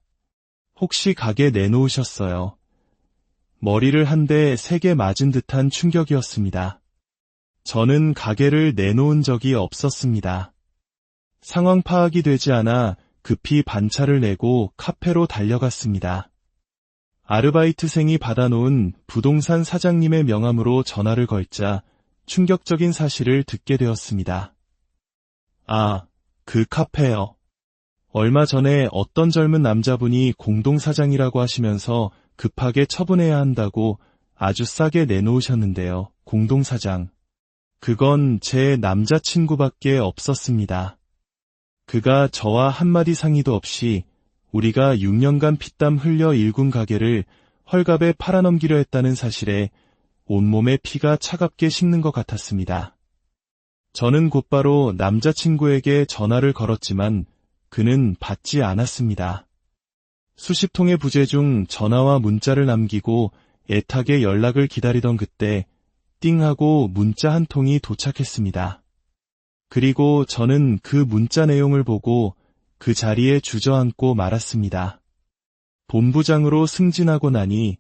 혹시 가게 내놓으셨어요? 머리를 한 대 세게 맞은 듯한 충격이었습니다. 저는 가게를 내놓은 적이 없었습니다. 상황 파악이 되지 않아 급히 반차를 내고 카페로 달려갔습니다. 아르바이트생이 받아놓은 부동산 사장님의 명함으로 전화를 걸자 충격적인 사실을 듣게 되었습니다. 아, 그 카페요. 얼마 전에 어떤 젊은 남자분이 공동사장이라고 하시면서 급하게 처분해야 한다고 아주 싸게 내놓으셨는데요. 공동사장. 그건 제 남자친구밖에 없었습니다. 그가 저와 한마디 상의도 없이 우리가 6년간 피땀 흘려 일군 가게를 헐값에 팔아넘기려 했다는 사실에 온몸에 피가 차갑게 식는 것 같았습니다. 저는 곧바로 남자친구에게 전화를 걸었지만 그는 받지 않았습니다. 수십 통의 부재 중 전화와 문자를 남기고 애타게 연락을 기다리던 그때 띵 하고 문자 한 통이 도착했습니다. 그리고 저는 그 문자 내용을 보고 그 자리에 주저앉고 말았습니다. 본부장으로 승진하고 나니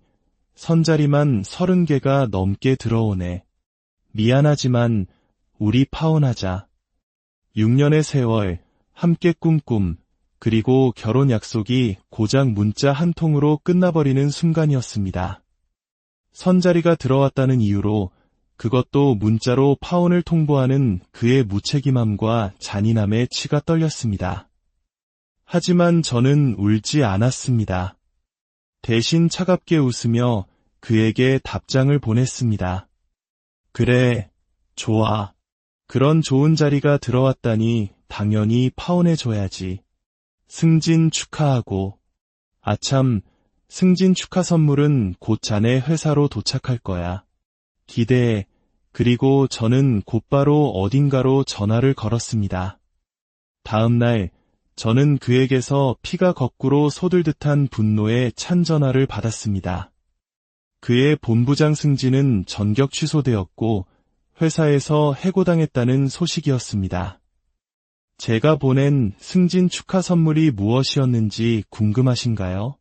선자리만 30개가 넘게 들어오네. 미안하지만 우리 파혼하자. 6년의 세월, 함께 꿈꿈, 그리고 결혼 약속이 고작 문자 한 통으로 끝나버리는 순간이었습니다. 선자리가 들어왔다는 이유로 그것도 문자로 파혼을 통보하는 그의 무책임함과 잔인함에 치가 떨렸습니다. 하지만 저는 울지 않았습니다. 대신 차갑게 웃으며 그에게 답장을 보냈습니다. 그래, 좋아. 그런 좋은 자리가 들어왔다니 당연히 파혼해줘야지. 승진 축하하고. 아참, 승진 축하 선물은 곧 자네 회사로 도착할 거야. 기대해. 그리고 저는 곧바로 어딘가로 전화를 걸었습니다. 다음 날 저는 그에게서 피가 거꾸로 쏟을듯한 분노의 찬 전화를 받았습니다. 그의 본부장 승진은 전격 취소되었고 회사에서 해고당했다는 소식이었습니다. 제가 보낸 승진 축하 선물이 무엇이었는지 궁금하신가요?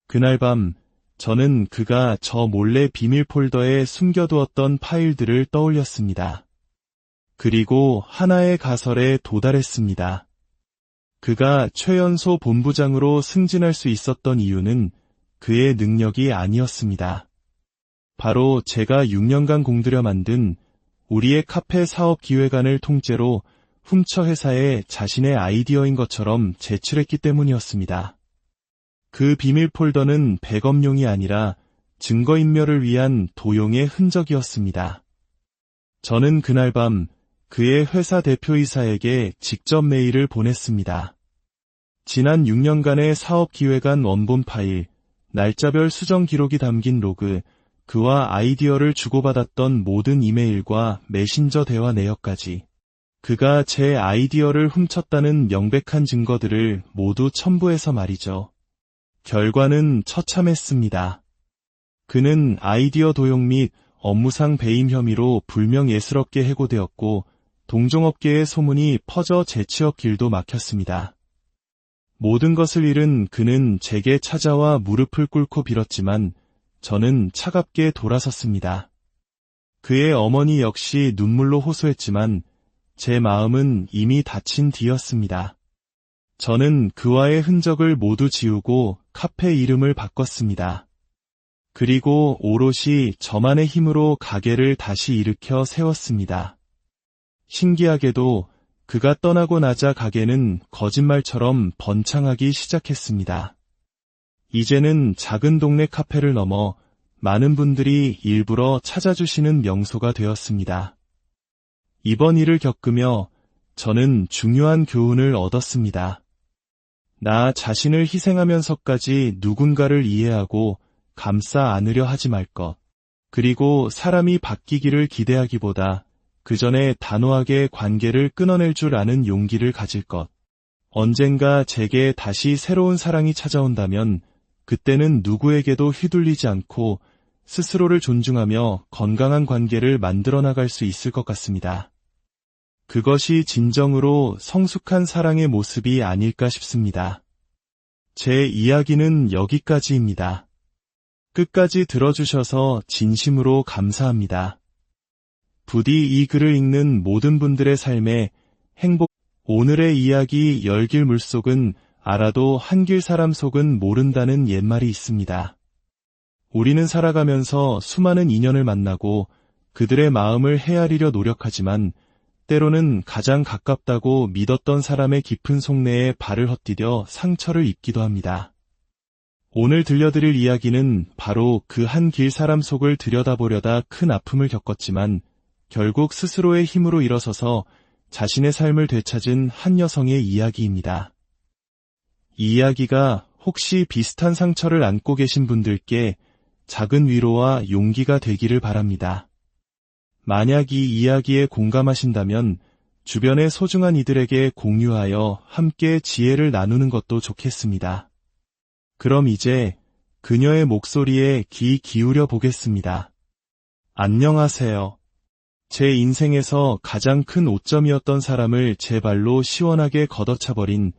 그날 밤 저는 그가 저 몰래 비밀 폴더에 숨겨두었던 파일들을 떠올렸습니다. 그리고 하나의 가설에 도달했습니다. 그가 최연소 본부장으로 승진할 수 있었던 이유는 그의 능력이 아니었습니다. 바로 제가 6년간 공들여 만든 우리의 카페 사업 기획안을 통째로 훔쳐 회사에 자신의 아이디어인 것처럼 제출했기 때문이었습니다. 그 비밀 폴더는 백업용이 아니라 증거인멸을 위한 도용의 흔적이었습니다. 저는 그날 밤 그의 회사 대표이사에게 직접 메일을 보냈습니다. 지난 6년간의 사업 기획안 원본 파일, 날짜별 수정 기록이 담긴 로그, 그와 아이디어를 주고받았던 모든 이메일과 메신저 대화 내역까지 그가 제 아이디어를 훔쳤다는 명백한 증거들을 모두 첨부해서 말이죠. 결과는 처참했습니다. 그는 아이디어 도용 및 업무상 배임 혐의로 불명예스럽게 해고되었고 동종업계의 소문이 퍼져 재취업 길도 막혔습니다. 모든 것을 잃은 그는 제게 찾아와 무릎을 꿇고 빌었지만 저는 차갑게 돌아섰습니다. 그의 어머니 역시 눈물로 호소했지만 제 마음은 이미 다친 뒤였습니다. 저는 그와의 흔적을 모두 지우고 카페 이름을 바꿨습니다. 그리고 오롯이 저만의 힘으로 가게를 다시 일으켜 세웠습니다. 신기하게도 그가 떠나고 나자 가게는 거짓말처럼 번창하기 시작했습니다. 이제는 작은 동네 카페를 넘어 많은 분들이 일부러 찾아주시는 명소가 되었습니다. 이번 일을 겪으며 저는 중요한 교훈을 얻었습니다. 나 자신을 희생하면서까지 누군가를 이해하고 감싸 안으려 하지 말 것. 그리고 사람이 바뀌기를 기대하기보다 그 전에 단호하게 관계를 끊어낼 줄 아는 용기를 가질 것. 언젠가 제게 다시 새로운 사랑이 찾아온다면 그때는 누구에게도 휘둘리지 않고 스스로를 존중하며 건강한 관계를 만들어 나갈 수 있을 것 같습니다. 그것이 진정으로 성숙한 사랑의 모습이 아닐까 싶습니다. 제 이야기는 여기까지입니다. 끝까지 들어주셔서 진심으로 감사합니다. 부디 이 글을 읽는 모든 분들의 삶에 행복, 오늘의 이야기 열길 물속은 알아도 한길 사람 속은 모른다는 옛말이 있습니다. 우리는 살아가면서 수많은 인연을 만나고 그들의 마음을 헤아리려 노력하지만 때로는 가장 가깝다고 믿었던 사람의 깊은 속내에 발을 헛디뎌 상처를 입기도 합니다. 오늘 들려드릴 이야기는 바로 그 한 길 사람 속을 들여다보려다 큰 아픔을 겪었지만 결국 스스로의 힘으로 일어서서 자신의 삶을 되찾은 한 여성의 이야기입니다. 이 이야기가 혹시 비슷한 상처를 안고 계신 분들께 작은 위로와 용기가 되기를 바랍니다. 만약 이 이야기에 공감하신다면 주변의 소중한 이들에게 공유하여 함께 지혜를 나누는 것도 좋겠습니다. 그럼 이제 그녀의 목소리에 귀 기울여 보겠습니다. 안녕하세요. 제 인생에서 가장 큰 오점이었던 사람을 제 발로 시원하게 걷어차버린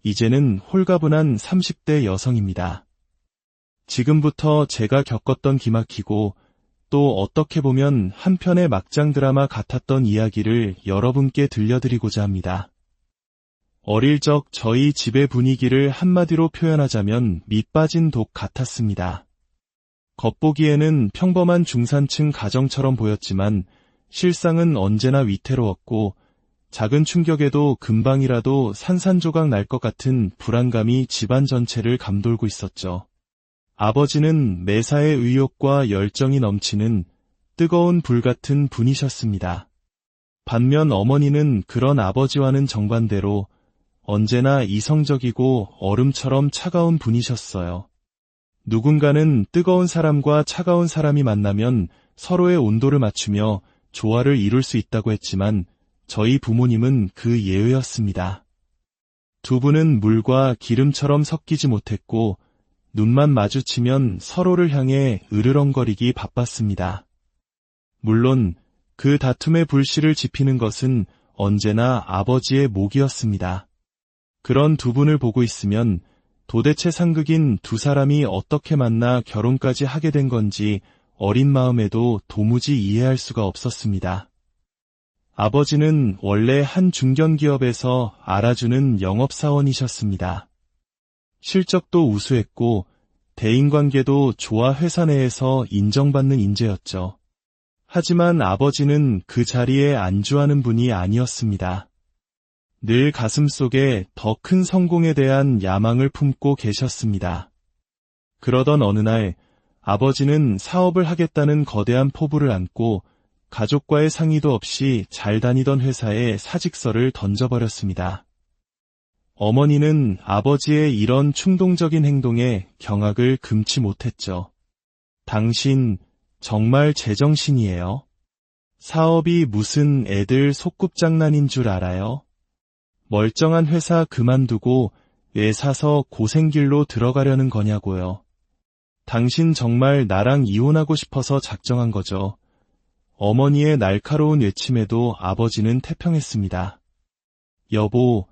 이제는 홀가분한 30대 여성입니다. 지금부터 제가 겪었던 기막히고 또 어떻게 보면 한 편의 막장 드라마 같았던 이야기를 여러분께 들려드리고자 합니다. 어릴 적 저희 집의 분위기를 한마디로 표현하자면 밑빠진 독 같았습니다. 겉보기에는 평범한 중산층 가정처럼 보였지만 실상은 언제나 위태로웠고 작은 충격에도 금방이라도 산산조각 날 것 같은 불안감이 집안 전체를 감돌고 있었죠. 아버지는 매사에 의욕과 열정이 넘치는 뜨거운 불 같은 분이셨습니다. 반면 어머니는 그런 아버지와는 정반대로 언제나 이성적이고 얼음처럼 차가운 분이셨어요. 누군가는 뜨거운 사람과 차가운 사람이 만나면 서로의 온도를 맞추며 조화를 이룰 수 있다고 했지만 저희 부모님은 그 예외였습니다. 두 분은 물과 기름처럼 섞이지 못했고 눈만 마주치면 서로를 향해 으르렁거리기 바빴습니다. 물론 그 다툼의 불씨를 지피는 것은 언제나 아버지의 몫이었습니다. 그런 두 분을 보고 있으면 도대체 상극인 두 사람이 어떻게 만나 결혼까지 하게 된 건지 어린 마음에도 도무지 이해할 수가 없었습니다. 아버지는 원래 한 중견기업에서 알아주는 영업사원이셨습니다. 실적도 우수했고 대인관계도 좋아 회사 내에서 인정받는 인재였죠. 하지만 아버지는 그 자리에 안주하는 분이 아니었습니다. 늘 가슴속에 더 큰 성공에 대한 야망을 품고 계셨습니다. 그러던 어느 날 아버지는 사업을 하겠다는 거대한 포부를 안고 가족과의 상의도 없이 잘 다니던 회사에 사직서를 던져버렸습니다. 어머니는 아버지의 이런 충동적인 행동에 경악을 금치 못했죠. 당신 정말 제정신이에요? 사업이 무슨 애들 소꿉장난인 줄 알아요? 멀쩡한 회사 그만두고 왜 사서 고생길로 들어가려는 거냐고요. 당신 정말 나랑 이혼하고 싶어서 작정한 거죠. 어머니의 날카로운 외침에도 아버지는 태평했습니다. 여보,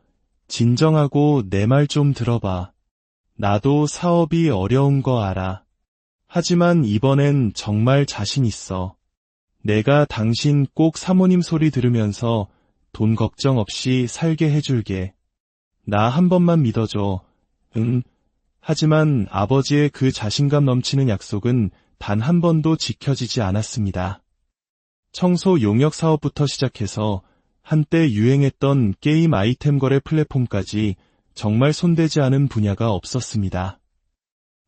진정하고 내 말 좀 들어봐. 나도 사업이 어려운 거 알아. 하지만 이번엔 정말 자신 있어. 내가 당신 꼭 사모님 소리 들으면서 돈 걱정 없이 살게 해줄게. 나 한 번만 믿어줘. 응. 하지만 아버지의 그 자신감 넘치는 약속은 단 한 번도 지켜지지 않았습니다. 청소 용역 사업부터 시작해서 한때 유행했던 게임 아이템 거래 플랫폼까지 정말 손대지 않은 분야가 없었습니다.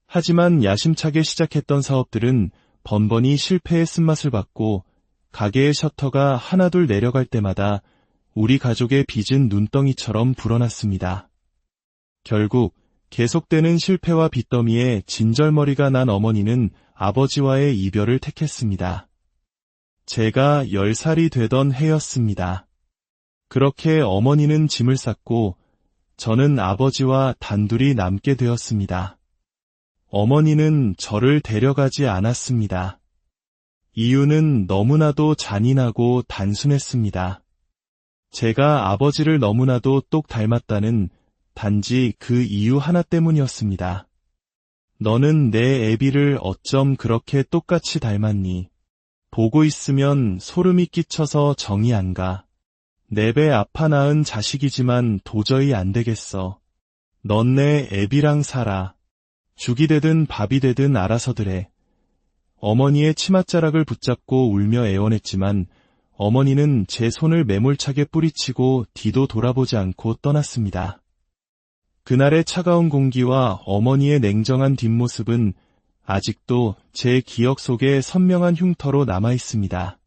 하지만 야심차게 시작했던 사업들은 번번이 실패의 쓴맛을 받고 가게의 셔터가 하나둘 내려갈 때마다 우리 가족의 빚은 눈덩이처럼 불어났습니다. 결국 계속되는 실패와 빚더미에 진절머리가 난 어머니는 아버지와의 이별을 택했습니다. 제가 10살이 되던 해였습니다. 그렇게 어머니는 짐을 쌌고 저는 아버지와 단둘이 남게 되었습니다. 어머니는 저를 데려가지 않았습니다. 이유는 너무나도 잔인하고 단순했습니다. 제가 아버지를 너무나도 똑 닮았다는 단지 그 이유 하나 때문이었습니다. 너는 내 애비를 어쩜 그렇게 똑같이 닮았니? 보고 있으면 소름이 끼쳐서 정이 안 가. 내 배 아파 낳은 자식이지만 도저히 안 되겠어. 넌 내 애비랑 살아. 죽이 되든 밥이 되든 알아서들 해. 어머니의 치맛자락을 붙잡고 울며 애원했지만 어머니는 제 손을 매몰차게 뿌리치고 뒤도 돌아보지 않고 떠났습니다. 그날의 차가운 공기와 어머니의 냉정한 뒷모습은 아직도 제 기억 속에 선명한 흉터로 남아 있습니다.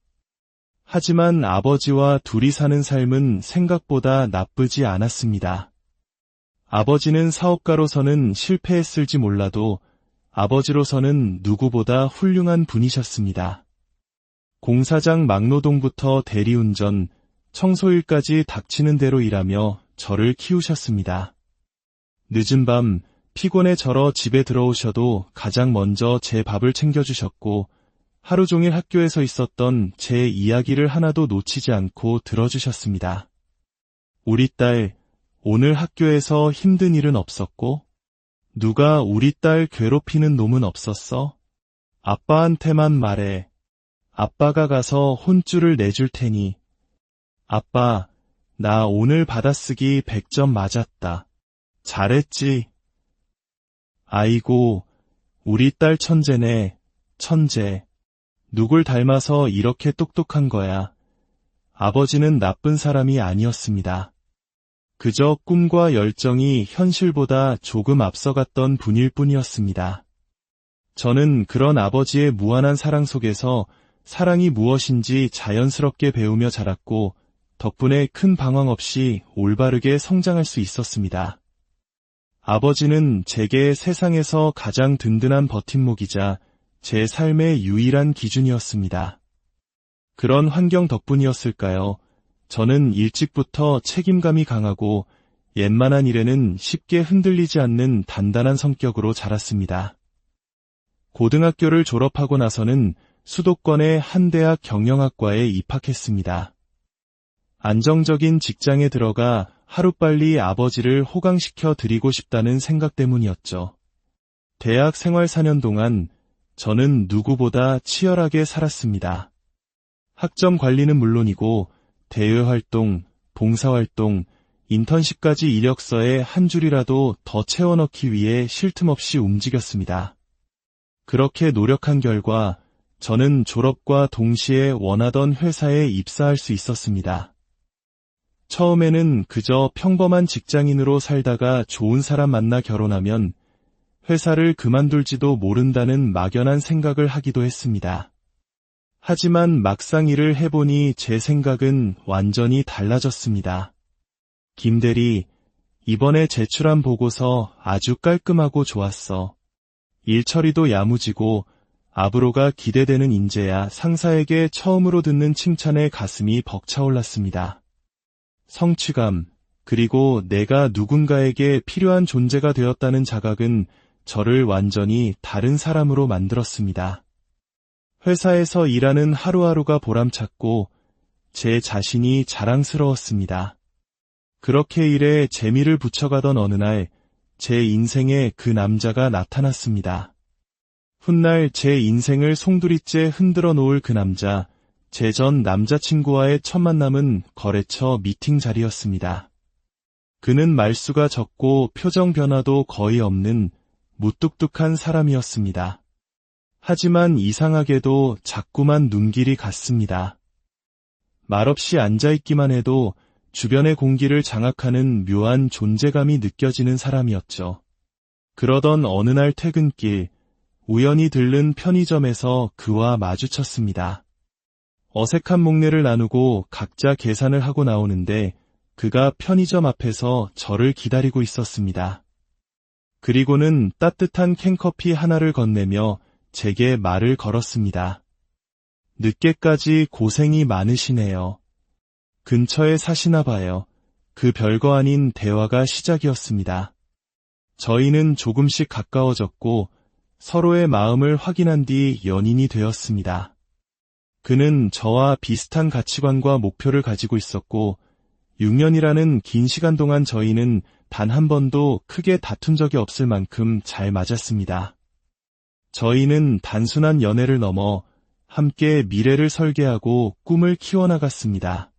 하지만 아버지와 둘이 사는 삶은 생각보다 나쁘지 않았습니다. 아버지는 사업가로서는 실패했을지 몰라도 아버지로서는 누구보다 훌륭한 분이셨습니다. 공사장 막노동부터 대리운전, 청소일까지 닥치는 대로 일하며 저를 키우셨습니다. 늦은 밤 피곤해 절어 집에 들어오셔도 가장 먼저 제 밥을 챙겨주셨고 하루 종일 학교에서 있었던 제 이야기를 하나도 놓치지 않고 들어주셨습니다. 우리 딸, 오늘 학교에서 힘든 일은 없었고? 누가 우리 딸 괴롭히는 놈은 없었어? 아빠한테만 말해. 아빠가 가서 혼쭐을 내줄 테니. 아빠, 나 오늘 받아쓰기 100점 맞았다. 잘했지? 아이고, 우리 딸 천재네, 천재. 누굴 닮아서 이렇게 똑똑한 거야. 아버지는 나쁜 사람이 아니었습니다. 그저 꿈과 열정이 현실보다 조금 앞서갔던 분일 뿐이었습니다. 저는 그런 아버지의 무한한 사랑 속에서 사랑이 무엇인지 자연스럽게 배우며 자랐고 덕분에 큰 방황 없이 올바르게 성장할 수 있었습니다. 아버지는 제게 세상에서 가장 든든한 버팀목이자 제 삶의 유일한 기준이었습니다. 그런 환경 덕분이었을까요? 저는 일찍부터 책임감이 강하고 웬만한 일에는 쉽게 흔들리지 않는 단단한 성격으로 자랐습니다. 고등학교를 졸업하고 나서는 수도권의 한 대학 경영학과에 입학했습니다. 안정적인 직장에 들어가 하루빨리 아버지를 호강시켜 드리고 싶다는 생각 때문이었죠. 대학 생활 4년 동안 저는 누구보다 치열하게 살았습니다. 학점 관리는 물론이고 대외활동, 봉사활동, 인턴십까지 이력서에 한 줄이라도 더 채워넣기 위해 쉴 틈 없이 움직였습니다. 그렇게 노력한 결과 저는 졸업과 동시에 원하던 회사에 입사할 수 있었습니다. 처음에는 그저 평범한 직장인으로 살다가 좋은 사람 만나 결혼하면 회사를 그만둘지도 모른다는 막연한 생각을 하기도 했습니다. 하지만 막상 일을 해보니 제 생각은 완전히 달라졌습니다. 김 대리, 이번에 제출한 보고서 아주 깔끔하고 좋았어. 일 처리도 야무지고 앞으로가 기대되는 인재야. 상사에게 처음으로 듣는 칭찬에 가슴이 벅차올랐습니다. 성취감, 그리고 내가 누군가에게 필요한 존재가 되었다는 자각은 저를 완전히 다른 사람으로 만들었습니다. 회사에서 일하는 하루하루가 보람찼고 제 자신이 자랑스러웠습니다. 그렇게 일에 재미를 붙여가던 어느 날 제 인생에 그 남자가 나타났습니다. 훗날 제 인생을 송두리째 흔들어 놓을 그 남자, 제 전 남자친구와의 첫 만남은 거래처 미팅 자리였습니다. 그는 말수가 적고 표정 변화도 거의 없는 무뚝뚝한 사람이었습니다. 하지만 이상하게도 자꾸만 눈길이 갔습니다. 말없이 앉아있기만 해도 주변의 공기를 장악하는 묘한 존재감이 느껴지는 사람이었죠. 그러던 어느 날 퇴근길, 우연히 들른 편의점에서 그와 마주쳤습니다. 어색한 목례를 나누고 각자 계산을 하고 나오는데 그가 편의점 앞에서 저를 기다리고 있었습니다. 그리고는 따뜻한 캔커피 하나를 건네며 제게 말을 걸었습니다. 늦게까지 고생이 많으시네요. 근처에 사시나 봐요. 그 별거 아닌 대화가 시작이었습니다. 저희는 조금씩 가까워졌고 서로의 마음을 확인한 뒤 연인이 되었습니다. 그는 저와 비슷한 가치관과 목표를 가지고 있었고 6년이라는 긴 시간 동안 저희는 단 한 번도 크게 다툰 적이 없을 만큼 잘 맞았습니다. 저희는 단순한 연애를 넘어 함께 미래를 설계하고 꿈을 키워나갔습니다.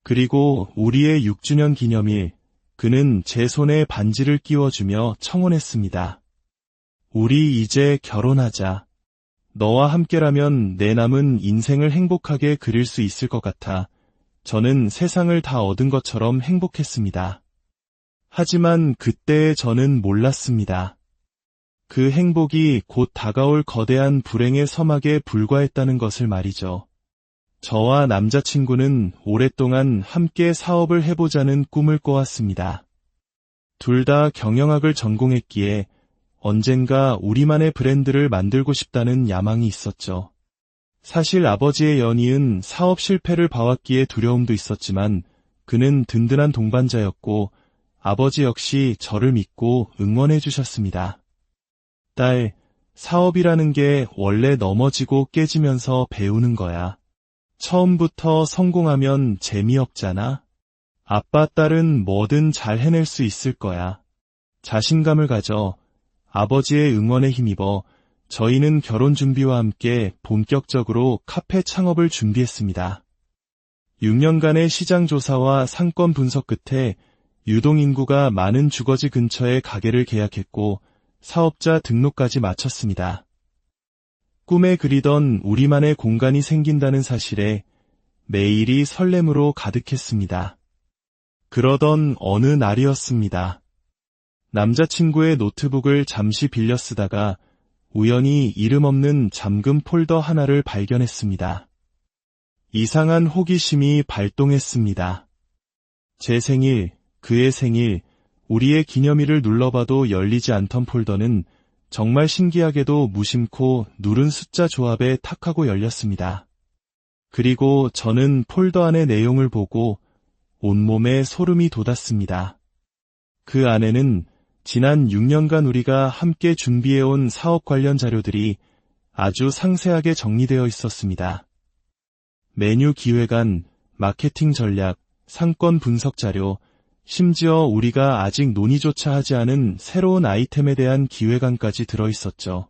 그리고 우리의 6주년 기념일, 그는 제 손에 반지를 끼워주며 청혼했습니다. 우리 이제 결혼하자. 너와 함께라면 내 남은 인생을 행복하게 그릴 수 있을 것 같아. 저는 세상을 다 얻은 것처럼 행복했습니다. 하지만 그때의 저는 몰랐습니다. 그 행복이 곧 다가올 거대한 불행의 서막에 불과했다는 것을 말이죠. 저와 남자친구는 오랫동안 함께 사업을 해보자는 꿈을 꿔왔습니다. 둘 다 경영학을 전공했기에 언젠가 우리만의 브랜드를 만들고 싶다는 야망이 있었죠. 사실 아버지의 연이은 사업 실패를 봐왔기에 두려움도 있었지만 그는 든든한 동반자였고 아버지 역시 저를 믿고 응원해 주셨습니다. 딸, 사업이라는 게 원래 넘어지고 깨지면서 배우는 거야. 처음부터 성공하면 재미없잖아. 아빠, 딸은 뭐든 잘 해낼 수 있을 거야. 자신감을 가져. 아버지의 응원에 힘입어 저희는 결혼 준비와 함께 본격적으로 카페 창업을 준비했습니다. 6년간의 시장 조사와 상권 분석 끝에 유동인구가 많은 주거지 근처에 가게를 계약했고 사업자 등록까지 마쳤습니다. 꿈에 그리던 우리만의 공간이 생긴다는 사실에 매일이 설렘으로 가득했습니다. 그러던 어느 날이었습니다. 남자친구의 노트북을 잠시 빌려 쓰다가 우연히 이름 없는 잠금 폴더 하나를 발견했습니다. 이상한 호기심이 발동했습니다. 제 생일, 그의 생일, 우리의 기념일을 눌러봐도 열리지 않던 폴더는 정말 신기하게도 무심코 누른 숫자 조합에 탁하고 열렸습니다. 그리고 저는 폴더 안의 내용을 보고 온몸에 소름이 돋았습니다. 그 안에는 지난 6년간 우리가 함께 준비해온 사업 관련 자료들이 아주 상세하게 정리되어 있었습니다. 메뉴 기획안, 마케팅 전략, 상권 분석 자료, 심지어 우리가 아직 논의조차 하지 않은 새로운 아이템에 대한 기획안까지 들어있었죠.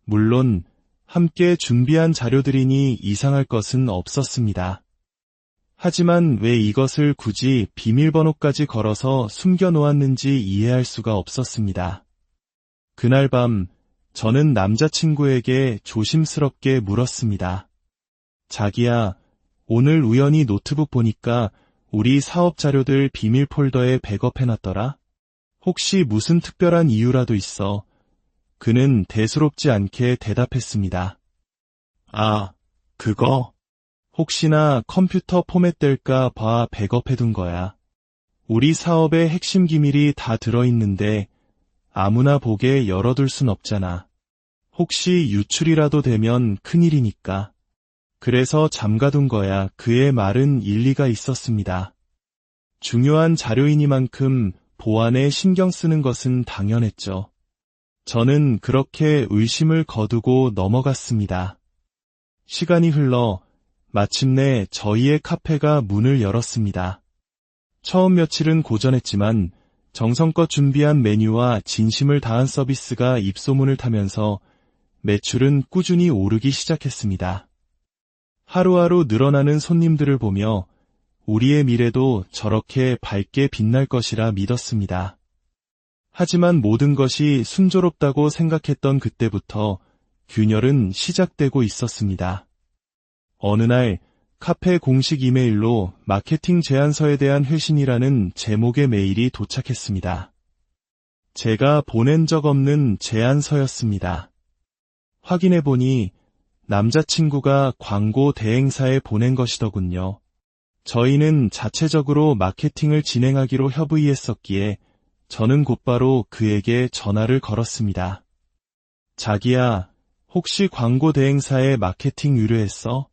물론 함께 준비한 자료들이니 이상할 것은 없었습니다. 하지만 왜 이것을 굳이 비밀번호까지 걸어서 숨겨놓았는지 이해할 수가 없었습니다. 그날 밤 저는 남자친구에게 조심스럽게 물었습니다. 자기야, 오늘 우연히 노트북 보니까 우리 사업 자료들 비밀 폴더에 백업해놨더라? 혹시 무슨 특별한 이유라도 있어? 그는 대수롭지 않게 대답했습니다. 아, 그거? 혹시나 컴퓨터 포맷될까 봐 백업해둔 거야. 우리 사업의 핵심 기밀이 다 들어있는데 아무나 보게 열어둘 순 없잖아. 혹시 유출이라도 되면 큰일이니까. 그래서 잠가둔 거야. 그의 말은 일리가 있었습니다. 중요한 자료이니만큼 보안에 신경 쓰는 것은 당연했죠. 저는 그렇게 의심을 거두고 넘어갔습니다. 시간이 흘러 마침내 저희의 카페가 문을 열었습니다. 처음 며칠은 고전했지만 정성껏 준비한 메뉴와 진심을 다한 서비스가 입소문을 타면서 매출은 꾸준히 오르기 시작했습니다. 하루하루 늘어나는 손님들을 보며 우리의 미래도 저렇게 밝게 빛날 것이라 믿었습니다. 하지만 모든 것이 순조롭다고 생각했던 그때부터 균열은 시작되고 있었습니다. 어느 날 카페 공식 이메일로 마케팅 제안서에 대한 회신이라는 제목의 메일이 도착했습니다. 제가 보낸 적 없는 제안서였습니다. 확인해보니 남자친구가 광고 대행사에 보낸 것이더군요. 저희는 자체적으로 마케팅을 진행하기로 협의했었기에 저는 곧바로 그에게 전화를 걸었습니다. 자기야, 혹시 광고 대행사에 마케팅 의뢰했어?